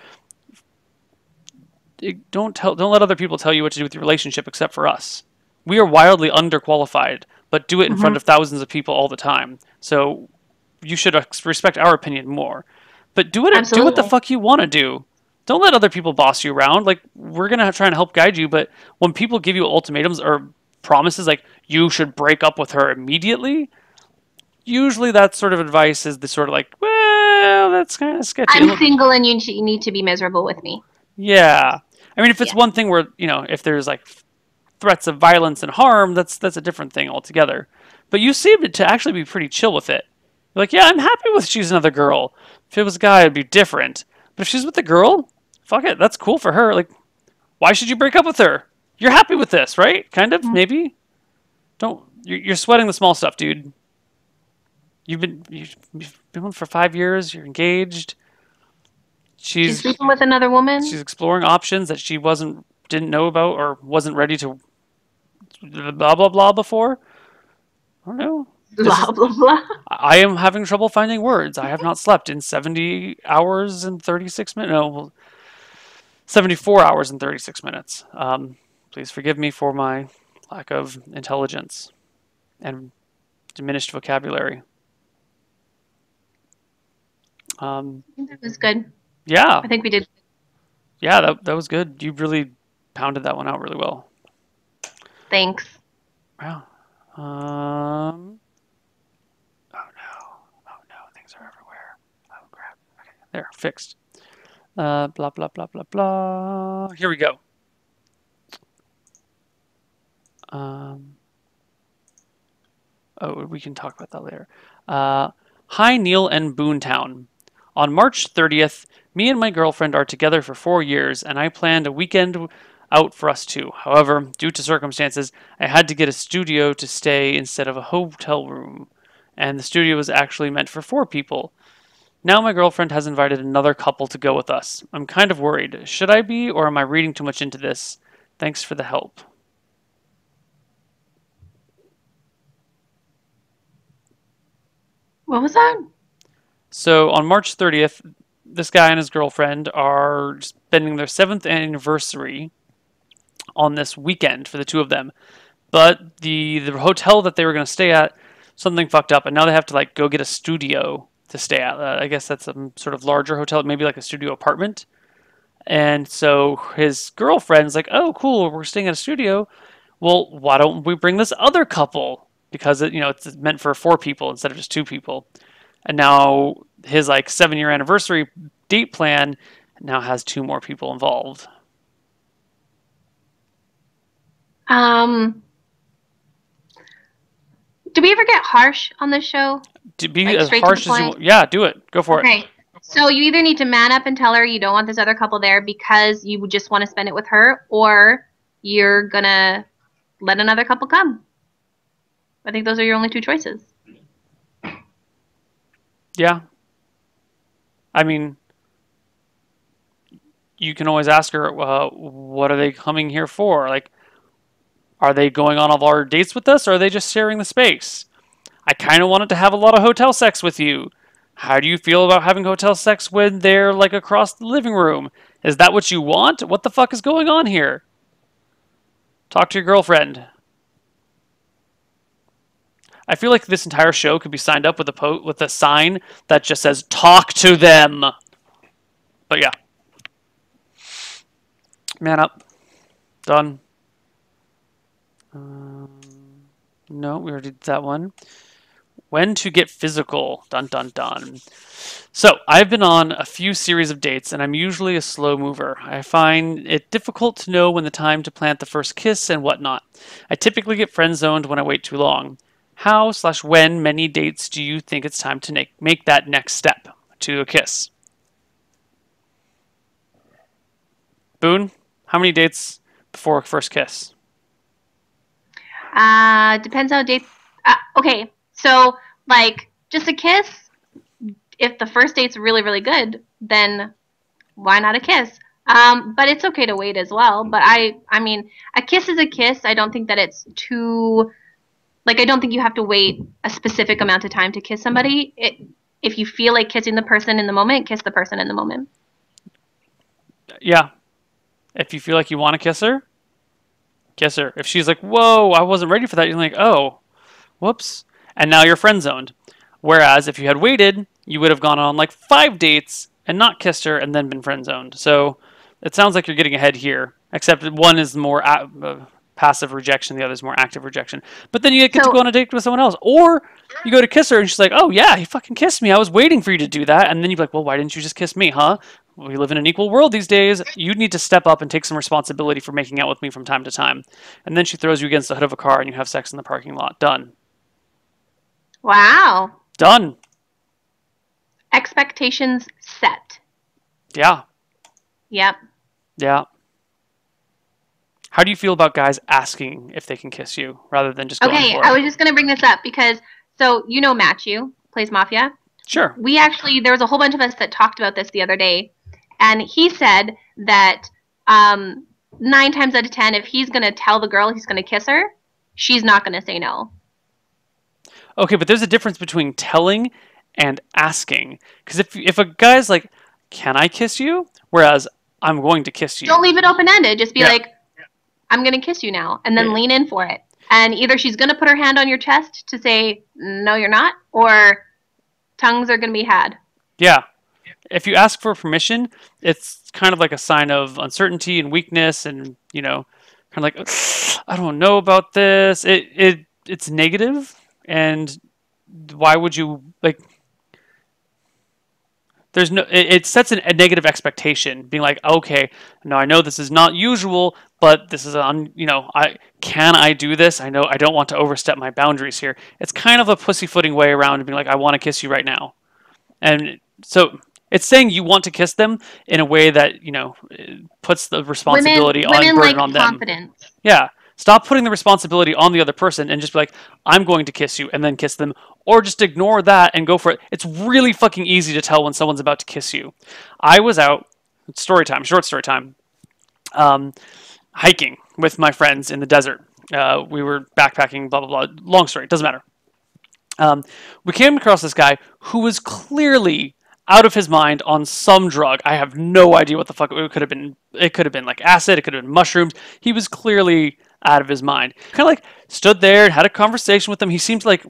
don't let other people tell you what to do with your relationship except for us. We are wildly underqualified, but do it in front of thousands of people all the time. So you should respect our opinion more. But do what the fuck you want to do. Don't let other people boss you around. Like, we're gonna try and help guide you, but when people give you ultimatums or promises like you should break up with her immediately, usually that sort of advice is the sort of like, well, that's kind of sketchy. I'm single and you need to be miserable with me. Yeah. I mean, if it's one thing where, if there's like threats of violence and harm, that's a different thing altogether. But you seem to actually be pretty chill with it. You're like, yeah, I'm happy with she's another girl. If it was a guy, it'd be different. But if she's with a girl, fuck it, that's cool for her. Like, why should you break up with her? You're happy with this, right? Kind of, maybe. You're sweating the small stuff, dude. You've been with for 5 years. You're engaged. She's sleeping with another woman. She's exploring options that she didn't know about or wasn't ready to blah blah blah before. I don't know. Blah blah blah. I am having trouble finding words. I have not slept in 70 hours and 36 minutes. No, 74 hours and 36 minutes. Please forgive me for my lack of intelligence and diminished vocabulary. That was good. Yeah. I think we did. Yeah, that was good. You really pounded that one out really well. Thanks. Wow. Oh no, things are everywhere. Oh crap. Okay, there, fixed. Blah blah blah blah blah. Here we go. We can talk about that later. Hi, Neil and Boonetown. On March 30th, me and my girlfriend are together for 4 years, and I planned a weekend out for us too. However, due to circumstances, I had to get a studio to stay instead of a hotel room, and the studio was actually meant for 4 people. Now my girlfriend has invited another couple to go with us. I'm kind of worried. Should I be, or am I reading too much into this? Thanks for the help. What was that? So on March 30th, this guy and his girlfriend are spending their 7th anniversary on this weekend for the two of them. But the hotel that they were going to stay at, something fucked up, and now they have to like go get a studio to stay at. I guess that's a sort of larger hotel, maybe like a studio apartment. And so his girlfriend's like, "Oh, cool, we're staying at a studio. Well, why don't we bring this other couple? Because it's meant for 4 people instead of just 2 people." And now his like 7-year anniversary date plan now has 2 more people involved. Do we ever get harsh on this show? To be like as harsh as you want. Yeah, do it. Go for it. Okay. So you either need to man up and tell her you don't want this other couple there because you just want to spend it with her, or you're gonna let another couple come. I think those are your only 2 choices. Yeah. I mean, you can always ask her, what are they coming here for? Like, Are they going on all of our dates with us, or are they just sharing the space? I kind of wanted to have a lot of hotel sex with you. How do you feel about having hotel sex when they're like across the living room? Is that what you want? What the fuck is going on here? Talk to your girlfriend. I feel like this entire show could be signed up with a sign that just says "Talk to them." But yeah, man up, done. No, we already did that one. When to get physical. Dun dun dun. So, I've been on a few series of dates, and I'm usually a slow mover. I find it difficult to know when the time to plant the first kiss and whatnot. I typically get friend zoned when I wait too long. How/when many dates do you think it's time to make that next step to a kiss? Boone, how many dates before first kiss? Depends how dates. Okay, so like just a kiss. If the first date's really really good, then why not a kiss? But it's okay to wait as well. But I mean, a kiss is a kiss. I don't think that it's too. Like, I don't think you have to wait a specific amount of time to kiss somebody. If you feel like kissing the person in the moment, kiss the person in the moment. Yeah. If you feel like you want to kiss her, kiss her. If she's like, whoa, I wasn't ready for that, you're like, oh, whoops. And now you're friend zoned. Whereas if you had waited, you would have gone on like 5 dates and not kissed her and then been friend zoned. So it sounds like you're getting ahead here, except one is more passive rejection, the other is more active rejection. But then you get to go on a date with someone else. Or you go to kiss her and she's like, oh yeah, he fucking kissed me. I was waiting for you to do that. And then you're like, well, why didn't you just kiss me, huh? We live in an equal world these days. You need to step up and take some responsibility for making out with me from time to time. And then she throws you against the hood of a car and you have sex in the parking lot. Done. Wow. Done. Expectations set. Yeah. Yep. Yeah. How do you feel about guys asking if they can kiss you rather than just going for it? Okay, I was just going to bring this up because, so you know Matthew plays Mafia? Sure. There was a whole bunch of us that talked about this the other day, and he said that 9 times out of 10, if he's going to tell the girl he's going to kiss her, she's not going to say no. Okay, but there's a difference between telling and asking. Because if a guy's like, can I kiss you? Whereas, I'm going to kiss you. Don't leave it open-ended. Just be like, I'm going to kiss you now. And then lean in for it. And either she's going to put her hand on your chest to say, no, you're not, or tongues are going to be had. Yeah. If you ask for permission, it's kind of like a sign of uncertainty and weakness and, you know, kind of like, I don't know about this. It's negative, and why would you, like, there's no, it sets a negative expectation, being like, okay, no, I know this is not usual, but this is you know, can I do this? I know I don't want to overstep my boundaries here. It's kind of a pussyfooting way around being like, I want to kiss you right now. And so it's saying you want to kiss them in a way that, you know, puts the responsibility burden on them. Confidence. Yeah. Stop putting the responsibility on the other person and just be like, I'm going to kiss you, and then kiss them. Or just ignore that and go for it. It's really fucking easy to tell when someone's about to kiss you. I was out, short story time, hiking with my friends in the desert. We were backpacking, blah, blah, blah. Long story, doesn't matter. We came across this guy who was clearly out of his mind on some drug. I have no idea what the fuck it could have been. It could have been like acid. It could have been mushrooms. He was clearly out of his mind. Kind of like stood there and had a conversation with him. He seemed like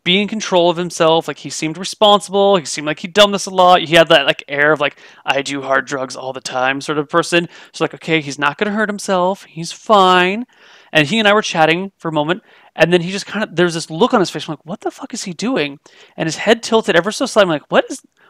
be in control of himself. Like he seemed responsible. He seemed like he'd done this a lot. He had that like air of like, I do hard drugs all the time sort of person. So like, okay, he's not going to hurt himself. He's fine. And he and I were chatting for a moment. And then he just kind of, there's this look on his face. I'm like, what the fuck is he doing? And his head tilted ever so slightly. I'm like,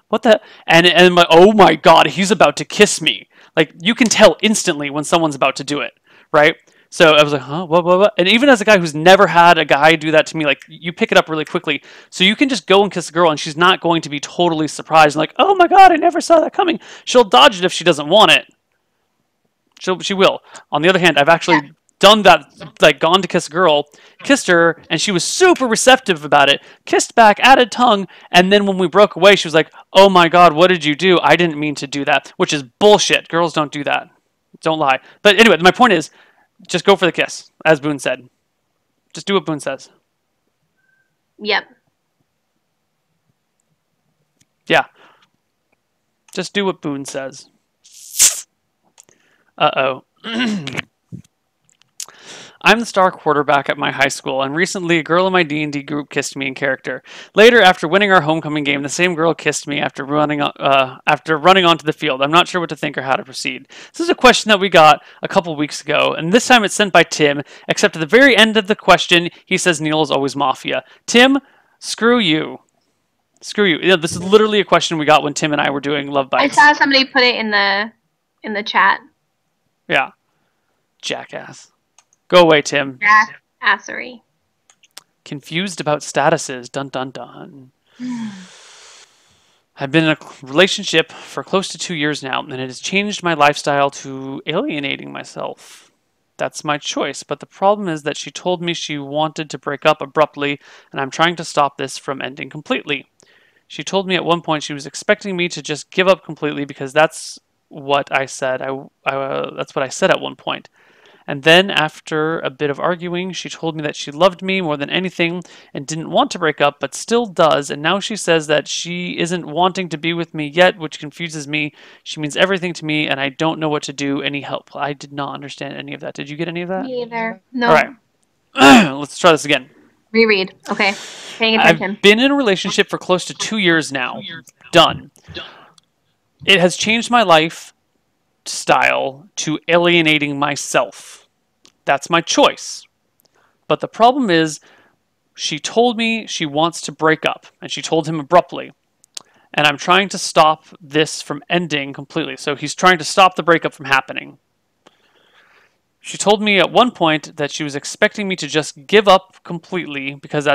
what the? And I'm like, oh my God, he's about to kiss me. Like you can tell instantly when someone's about to do it. Right? So I was like, huh, what? And even as a guy who's never had a guy do that to me, like you pick it up really quickly. So you can just go and kiss a girl and she's not going to be totally surprised. Like, oh my God, I never saw that coming. She'll dodge it if she doesn't want it. She will. On the other hand, I've actually done that, like gone to kiss a girl, kissed her, and she was super receptive about it, kissed back, added tongue, and then when we broke away, she was like, oh my God, what did you do? I didn't mean to do that, which is bullshit. Girls don't do that. Don't lie. But anyway, my point is, Just go for the kiss, as Boone said. Just do what Boone says. Yep. Yeah. Just do what Boone says. Uh-oh. I'm the star quarterback at my high school, and recently a girl in my D&D group kissed me in character. Later, after winning our homecoming game, the same girl kissed me after running onto the field. I'm not sure what to think or how to proceed. This is a question that we got a couple weeks ago, and this time it's sent by Tim, except at the very end of the question, he says Neil is always Mafia. Tim, screw you. Screw you. This is literally a question we got when Tim and I were doing Love I Bites. saw somebody put it in the chat. Yeah. Jackass. Go away, Tim. Assery. Confused about statuses. Dun dun dun. I've been in a relationship for close to 2 years now, and it has changed my lifestyle to alienating myself. That's my choice, but the problem is that she told me she wanted to break up abruptly, and I'm trying to stop this from ending completely. She told me at one point she was expecting me to just give up completely because that's what I said. That's what I said at one point. And then, after a bit of arguing, she told me that she loved me more than anything and didn't want to break up, but still does. And now she says that she isn't wanting to be with me yet, which confuses me. She means everything to me, and I don't know what to do. Any help? I did not understand any of that. Did you get any of that? Me either. No. All right. Let's try this again. Reread. Okay. Paying attention. I've been in a relationship for close to 2 years now. Done. It has changed my lifestyle to alienating myself. That's my choice. But the problem is, she told me she wants to break up, and she told him abruptly. And I'm trying to stop this from ending completely. So he's trying to stop the breakup from happening. She told me at one point that she was expecting me to just give up completely because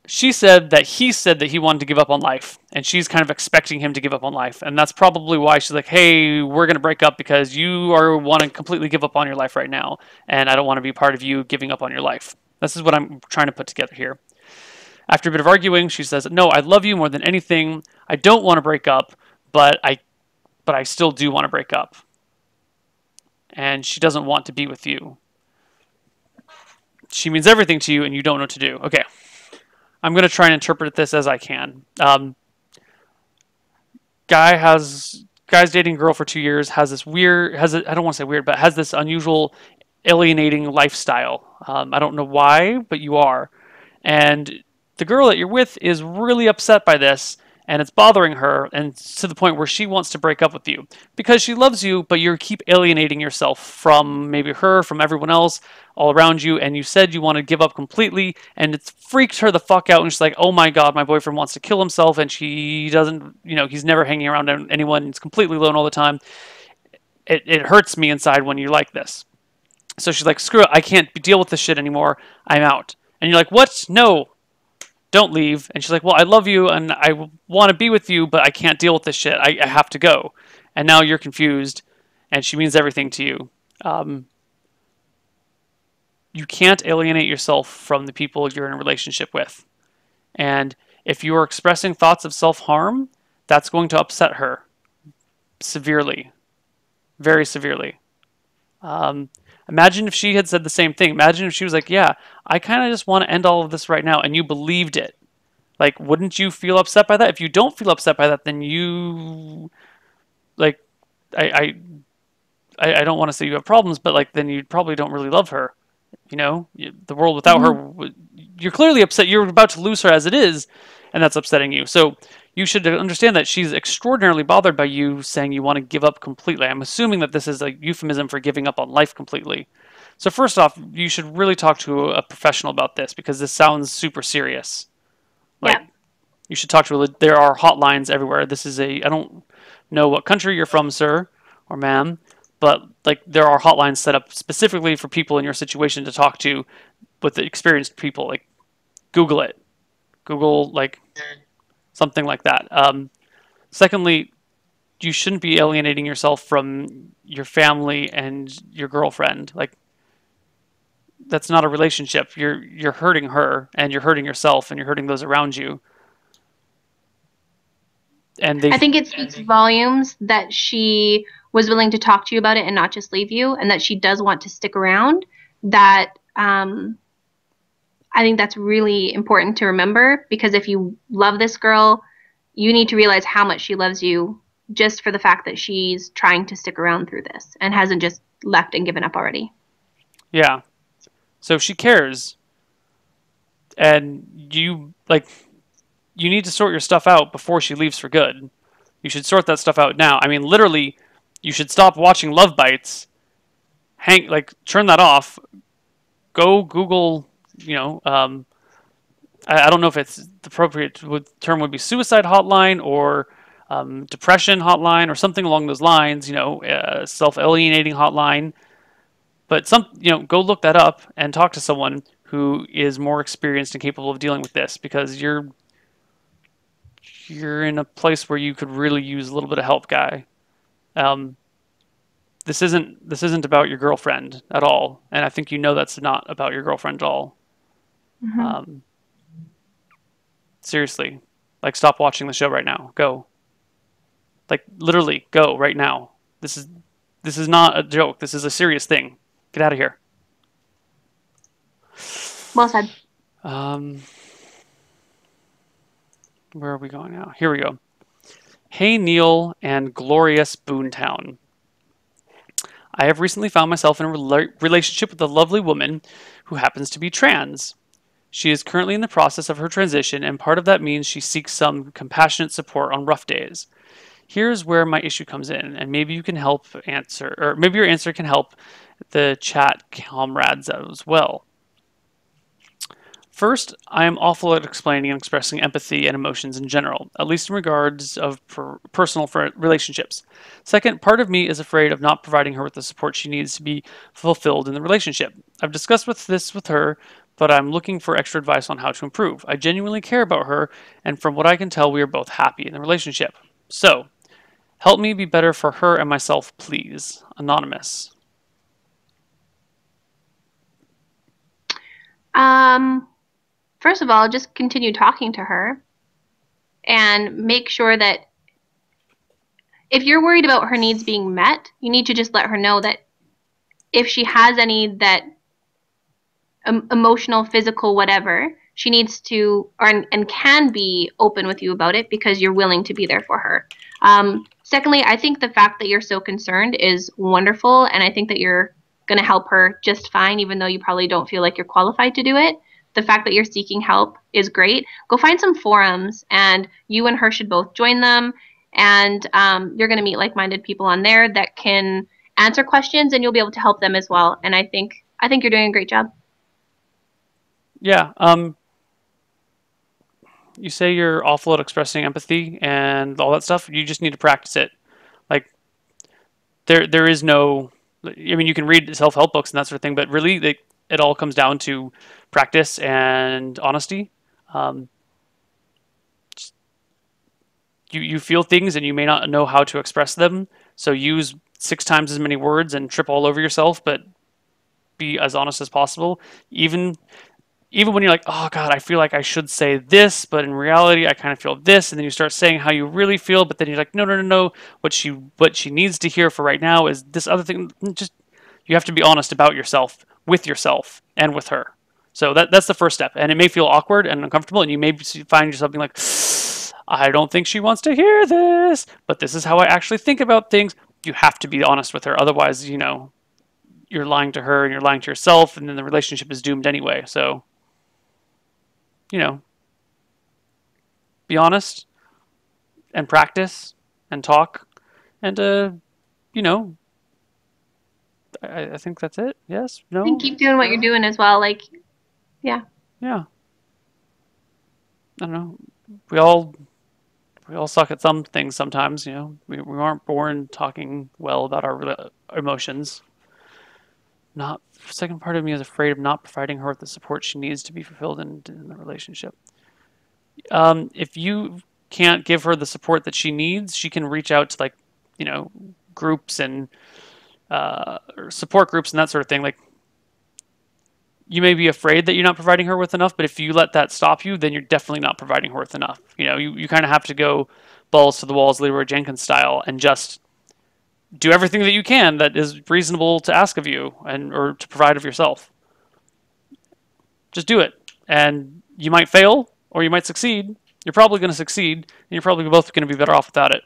she said that he wanted to give up on life, and she's kind of expecting him to give up on life. And that's probably why she's like, hey, we're going to break up because you want to completely give up on your life right now, and I don't want to be part of you giving up on your life. This is what I'm trying to put together here. After a bit of arguing, she says, no, I love you more than anything. I don't want to break up, but I still do want to break up. And she doesn't want to be with you. She means everything to you, and you don't know what to do. Okay. I'm going to try and interpret this as I can. Guy's dating a girl for 2 years, has this I don't want to say weird, but has this unusual alienating lifestyle. I don't know why, but you are. And the girl that you're with is really upset by this, and it's bothering her, and to the point where she wants to break up with you. Because she loves you, but you keep alienating yourself from maybe her, from everyone else, all around you, and you said you want to give up completely, and it's freaked her the fuck out, and she's like, oh my god, my boyfriend wants to kill himself, and she doesn't, he's never hanging around anyone, he's completely alone all the time. It hurts me inside when you like this. So she's like, screw it, I can't deal with this shit anymore, I'm out. And you're like, what? No, don't leave. And she's like, well, I love you, and I want to be with you, but I can't deal with this shit, I have to go. And now you're confused, and she means everything to you. You can't alienate yourself from the people you're in a relationship with. And if you are expressing thoughts of self-harm, that's going to upset her severely. Very severely. Imagine if she had said the same thing. Imagine if she was like, yeah, I kind of just want to end all of this right now, and you believed it. Like, wouldn't you feel upset by that? If you don't feel upset by that, then you, like, I don't want to say you have problems, but, like, then you probably don't really love her. The world without her, you're clearly upset. You're about to lose her as it is, and that's upsetting you. So you should understand that she's extraordinarily bothered by you saying you want to give up completely. I'm assuming that this is a euphemism for giving up on life completely. So first off, you should really talk to a professional about this, because this sounds super serious. Like, you should talk to there are hotlines everywhere. I don't know what country you're from, sir or ma'am, but like there are hotlines set up specifically for people in your situation to talk to with the experienced people. Like, Google it. Google, like, something like that. Secondly, you shouldn't be alienating yourself from your family and your girlfriend. Like, that's not a relationship. You're hurting her, and you're hurting yourself, and you're hurting those around you. And they, I think it speaks volumes that she was willing to talk to you about it and not just leave you, and that she does want to stick around. That I think that's really important to remember, because if you love this girl, you need to realize how much she loves you just for the fact that she's trying to stick around through this and hasn't just left and given up already. yeah. So if she cares, and you need to sort your stuff out before she leaves for good. You should sort that stuff out now. I mean, literally, you should stop watching LoveBytes. Turn that off. Go Google. I don't know if it's the appropriate term would be suicide hotline or depression hotline or something along those lines. Self-alienating hotline. But go look that up and talk to someone who is more experienced and capable of dealing with this, because you're in a place where you could really use a little bit of help, guy. This isn't about your girlfriend at all, and I think that's not about your girlfriend at all. Mm-hmm. Seriously, stop watching the show right now. Go. Literally, go right now. This is not a joke. This is a serious thing. Get out of here. Well said. Where are we going now? Here we go. Hey, Neil and glorious Boonetown. I have recently found myself in a relationship with a lovely woman who happens to be trans. She is currently in the process of her transition, and part of that means she seeks some compassionate support on rough days. Here's where my issue comes in, and maybe you can help answer, or maybe your answer can help the chat comrades out as well. First, I am awful at explaining and expressing empathy and emotions in general, at least in regards of personal relationships. Second, part of me is afraid of not providing her with the support she needs to be fulfilled in the relationship. I've discussed this with her, but I'm looking for extra advice on how to improve. I genuinely care about her, and from what I can tell, we are both happy in the relationship. So, help me be better for her and myself, please. Anonymous. First of all, just continue talking to her and make sure that if you're worried about her needs being met, you need to just let her know that if she has any that emotional, physical, whatever, she needs to and can be open with you about it, because you're willing to be there for her. Secondly, I think the fact that you're so concerned is wonderful, and I think that you're going to help her just fine, even though you probably don't feel like you're qualified to do it. The fact that you're seeking help is great. Go find some forums, and you and her should both join them, and you're going to meet like-minded people on there that can answer questions, and you'll be able to help them as well. And I think you're doing a great job. Yeah. You say you're awful at expressing empathy and all that stuff. You just need to practice it. There is no. I mean, you can read self-help books and that sort of thing, but really, it all comes down to practice and honesty. You feel things and you may not know how to express them, so use 6 times as many words and trip all over yourself, but be as honest as possible. Even when you're like, oh God, I feel like I should say this, but in reality, I kind of feel this, and then you start saying how you really feel, but then you're like, no. What she needs to hear for right now is this other thing. Just you have to be honest about yourself, with yourself, and with her. So that's the first step, and it may feel awkward and uncomfortable, and you may find yourself being like, I don't think she wants to hear this, but this is how I actually think about things. You have to be honest with her, otherwise, you're lying to her and you're lying to yourself, and then the relationship is doomed anyway. So. Be honest and practice and talk, and I think that's it. Yes, no. And keep doing what you're doing as well. Yeah. Yeah. I don't know. We all suck at some things sometimes. We aren't born talking well about our emotions. Second part of me is afraid of not providing her with the support she needs to be fulfilled in the relationship. If you can't give her the support that she needs, she can reach out to groups and or support groups and that sort of thing. You may be afraid that you're not providing her with enough, but if you let that stop you, then you're definitely not providing her with enough. You kind of have to go balls to the walls, Leroy Jenkins style, and just do everything that you can that is reasonable to ask of you and or to provide of yourself. Just do it, and you might fail or you might succeed. You're probably going to succeed, and you're probably both going to be better off without it.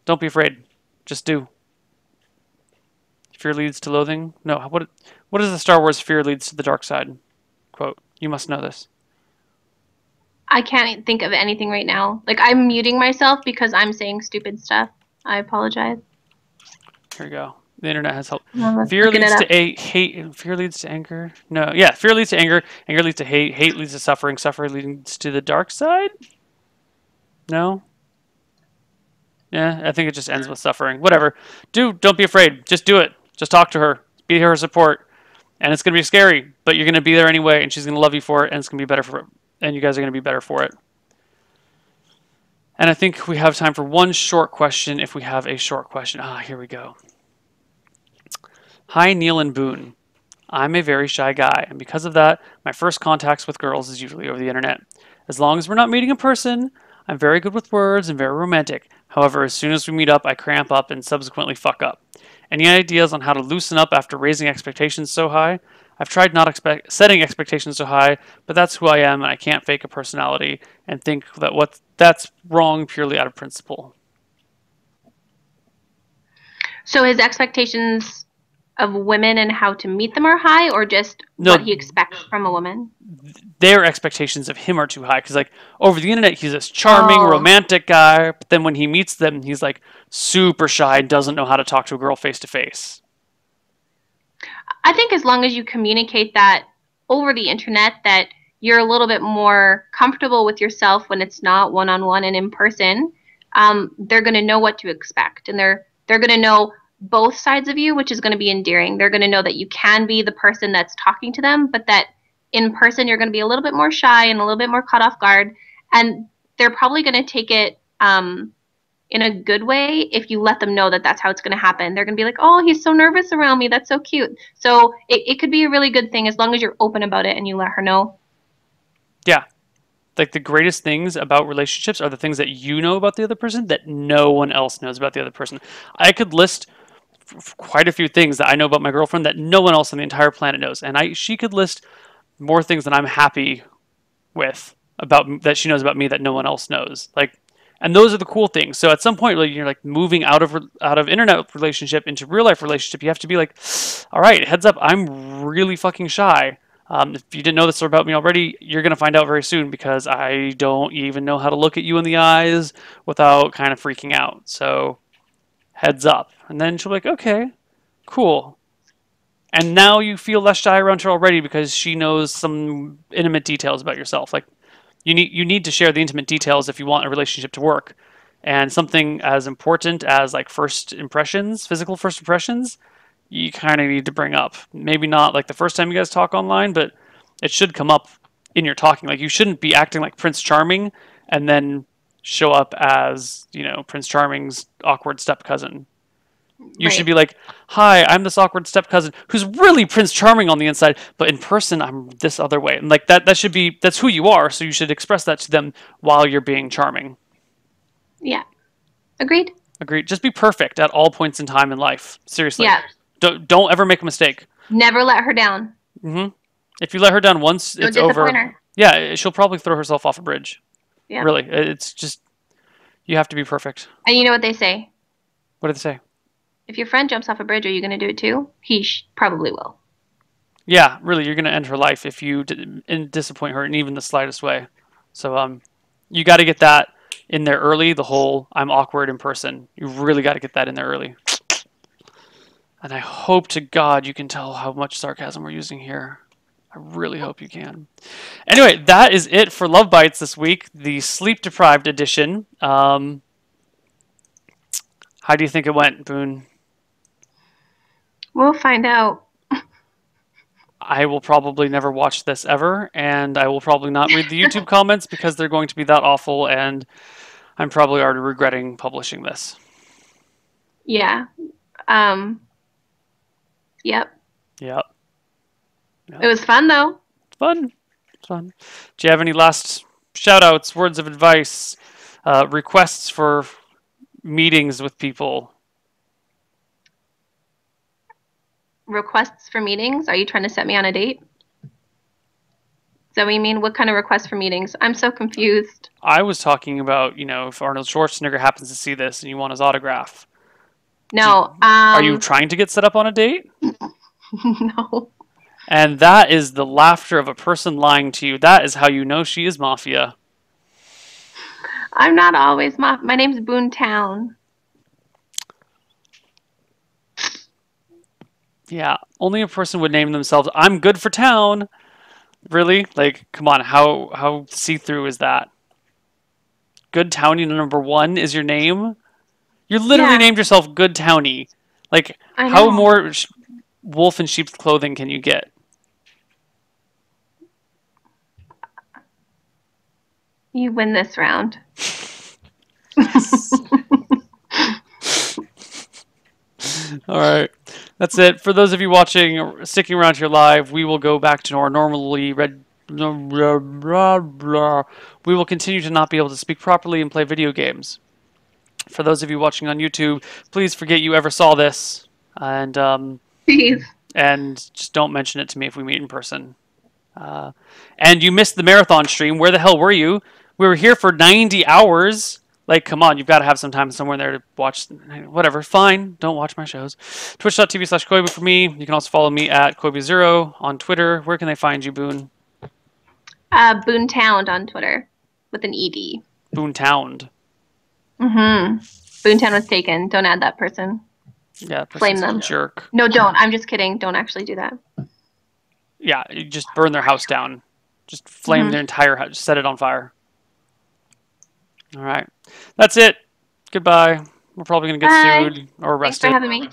Don't be afraid. Just do. Fear leads to loathing. No, what is the Star Wars fear leads to the dark side quote? You must know this. I can't think of anything right now. Like, I'm muting myself because I'm saying stupid stuff. I apologize. Here we go. The internet has helped. No, Fear leads to hate. Fear leads to anger. No, yeah. Fear leads to anger. Anger leads to hate. Hate leads to suffering. Suffering leads to the dark side. No. Yeah, I think it just ends with suffering. Whatever. Don't be afraid. Just do it. Just talk to her. Be her support. And it's gonna be scary, but you're gonna be there anyway, and she's gonna love you for it, and it's gonna be better for it. And you guys are gonna be better for it. And I think we have time for one short question. If we have a short question, here we go. Hi, Neil and Boone. I'm a very shy guy, and because of that, my first contacts with girls is usually over the internet. As long as we're not meeting in person, I'm very good with words and very romantic. However, as soon as we meet up, I cramp up and subsequently fuck up. Any ideas on how to loosen up after raising expectations so high? I've tried not setting expectations so high, but that's who I am, and I can't fake a personality and think that that's wrong purely out of principle. So his expectations of women and how to meet them are high, or just what he expects from a woman? Their expectations of him are too high, because like over the internet he's this charming romantic guy, but then when he meets them he's like super shy and doesn't know how to talk to a girl face to face. I think as long as you communicate that over the internet, that you're a little bit more comfortable with yourself when it's not one-on-one and in person, they're going to know what to expect, and they're going to know both sides of you, which is going to be endearing. They're going to know that you can be the person that's talking to them, but that in person you're going to be a little bit more shy and a little bit more caught off guard, and they're probably going to take it in a good way if you let them know that that's how it's going to happen. They're going to be like, oh, he's so nervous around me. That's so cute. So it could be a really good thing as long as you're open about it and you let her know. Yeah. Like the greatest things about relationships are the things that you know about the other person that no one else knows about the other person. I could list quite a few things that I know about my girlfriend that no one else on the entire planet knows. And she could list more things that I'm happy with about that she knows about me that no one else knows. Like, and those are the cool things. So at some point, like, you're like moving out of internet relationship into real life relationship. You have to be like, all right, heads up, I'm really fucking shy. If you didn't know this about me already, you're gonna find out very soon because I don't even know how to look at you in the eyes without kind of freaking out. So heads up. And then she'll be like, okay, cool. And now you feel less shy around her already because she knows some intimate details about yourself. Like, you need to share the intimate details if you want a relationship to work. And something as important as like first impressions, physical first impressions, you kind of need to bring up. Maybe not like the first time you guys talk online, but it should come up in your talking. Like, you shouldn't be acting like Prince Charming and then show up as, Prince Charming's awkward step cousin. You should be like, hi, I'm this awkward step cousin who's really Prince Charming on the inside, but in person I'm this other way. And like that's who you are, so you should express that to them while you're being charming. Yeah. Agreed. Just be perfect at all points in time in life. Seriously. Yeah. Don't ever make a mistake. Never let her down. Mm-hmm. If you let her down once, it's over. Her. Yeah, she'll probably throw herself off a bridge. Yeah. Really. It's just, you have to be perfect. And you know what they say? What do they say? If your friend jumps off a bridge, are you going to do it too? He probably will. Yeah, really, you're going to end her life if you disappoint her in even the slightest way. So you got to get that in there early, the whole I'm awkward in person. You really got to get that in there early. And I hope to God you can tell how much sarcasm we're using here. I really hope you can. Anyway, that is it for LoveBytes this week, the sleep-deprived edition. How do you think it went, Boone? We'll find out. I will probably never watch this ever, and I will probably not read the YouTube comments because they're going to be that awful, and I'm probably already regretting publishing this. Yeah. Yep. It was fun, though. Fun. Do you have any last shout-outs, words of advice, requests for meetings with people. Requests for meetings? Are you trying to set me on a date? Is that what you mean? What kind of requests for meetings? I'm so confused. I was talking about, if Arnold Schwarzenegger happens to see this and you want his autograph. No. Are you trying to get set up on a date? No. And that is the laughter of a person lying to you. That is how you know she is mafia. I'm not always my name's Boonetown. Yeah, only a person would name themselves, I'm good for town. Really? Like, come on, how see-through is that? Good Townie #1 is your name? You literally Yeah. named yourself Good Townie. Like, I how know. more wolf in sheep's clothing can you get? You win this round. All right. That's it. For those of you watching, sticking around here live, we will go back to our normally red. We will continue to not be able to speak properly and play video games. For those of you watching on YouTube, please forget you ever saw this, and Please. just don't mention it to me if we meet in person. And you missed the marathon stream. Where the hell were you? We were here for 90 hours. Like, come on, you've got to have some time somewhere there to watch. Whatever, fine. Don't watch my shows. Twitch.tv/Koibu for me. You can also follow me at Koibu0 on Twitter. Where can they find you, Boone? Boonetown on Twitter with an ED. Boonetown. Boonetown was taken. Don't add that person. Yeah, Flame them. Jerk. No, don't. I'm just kidding. Don't actually do that. Yeah, you just burn their house down. Just flame their entire house. Just set it on fire. All right. That's it. Goodbye. We're probably going to get Bye. sued or Thanks for arrested. having me.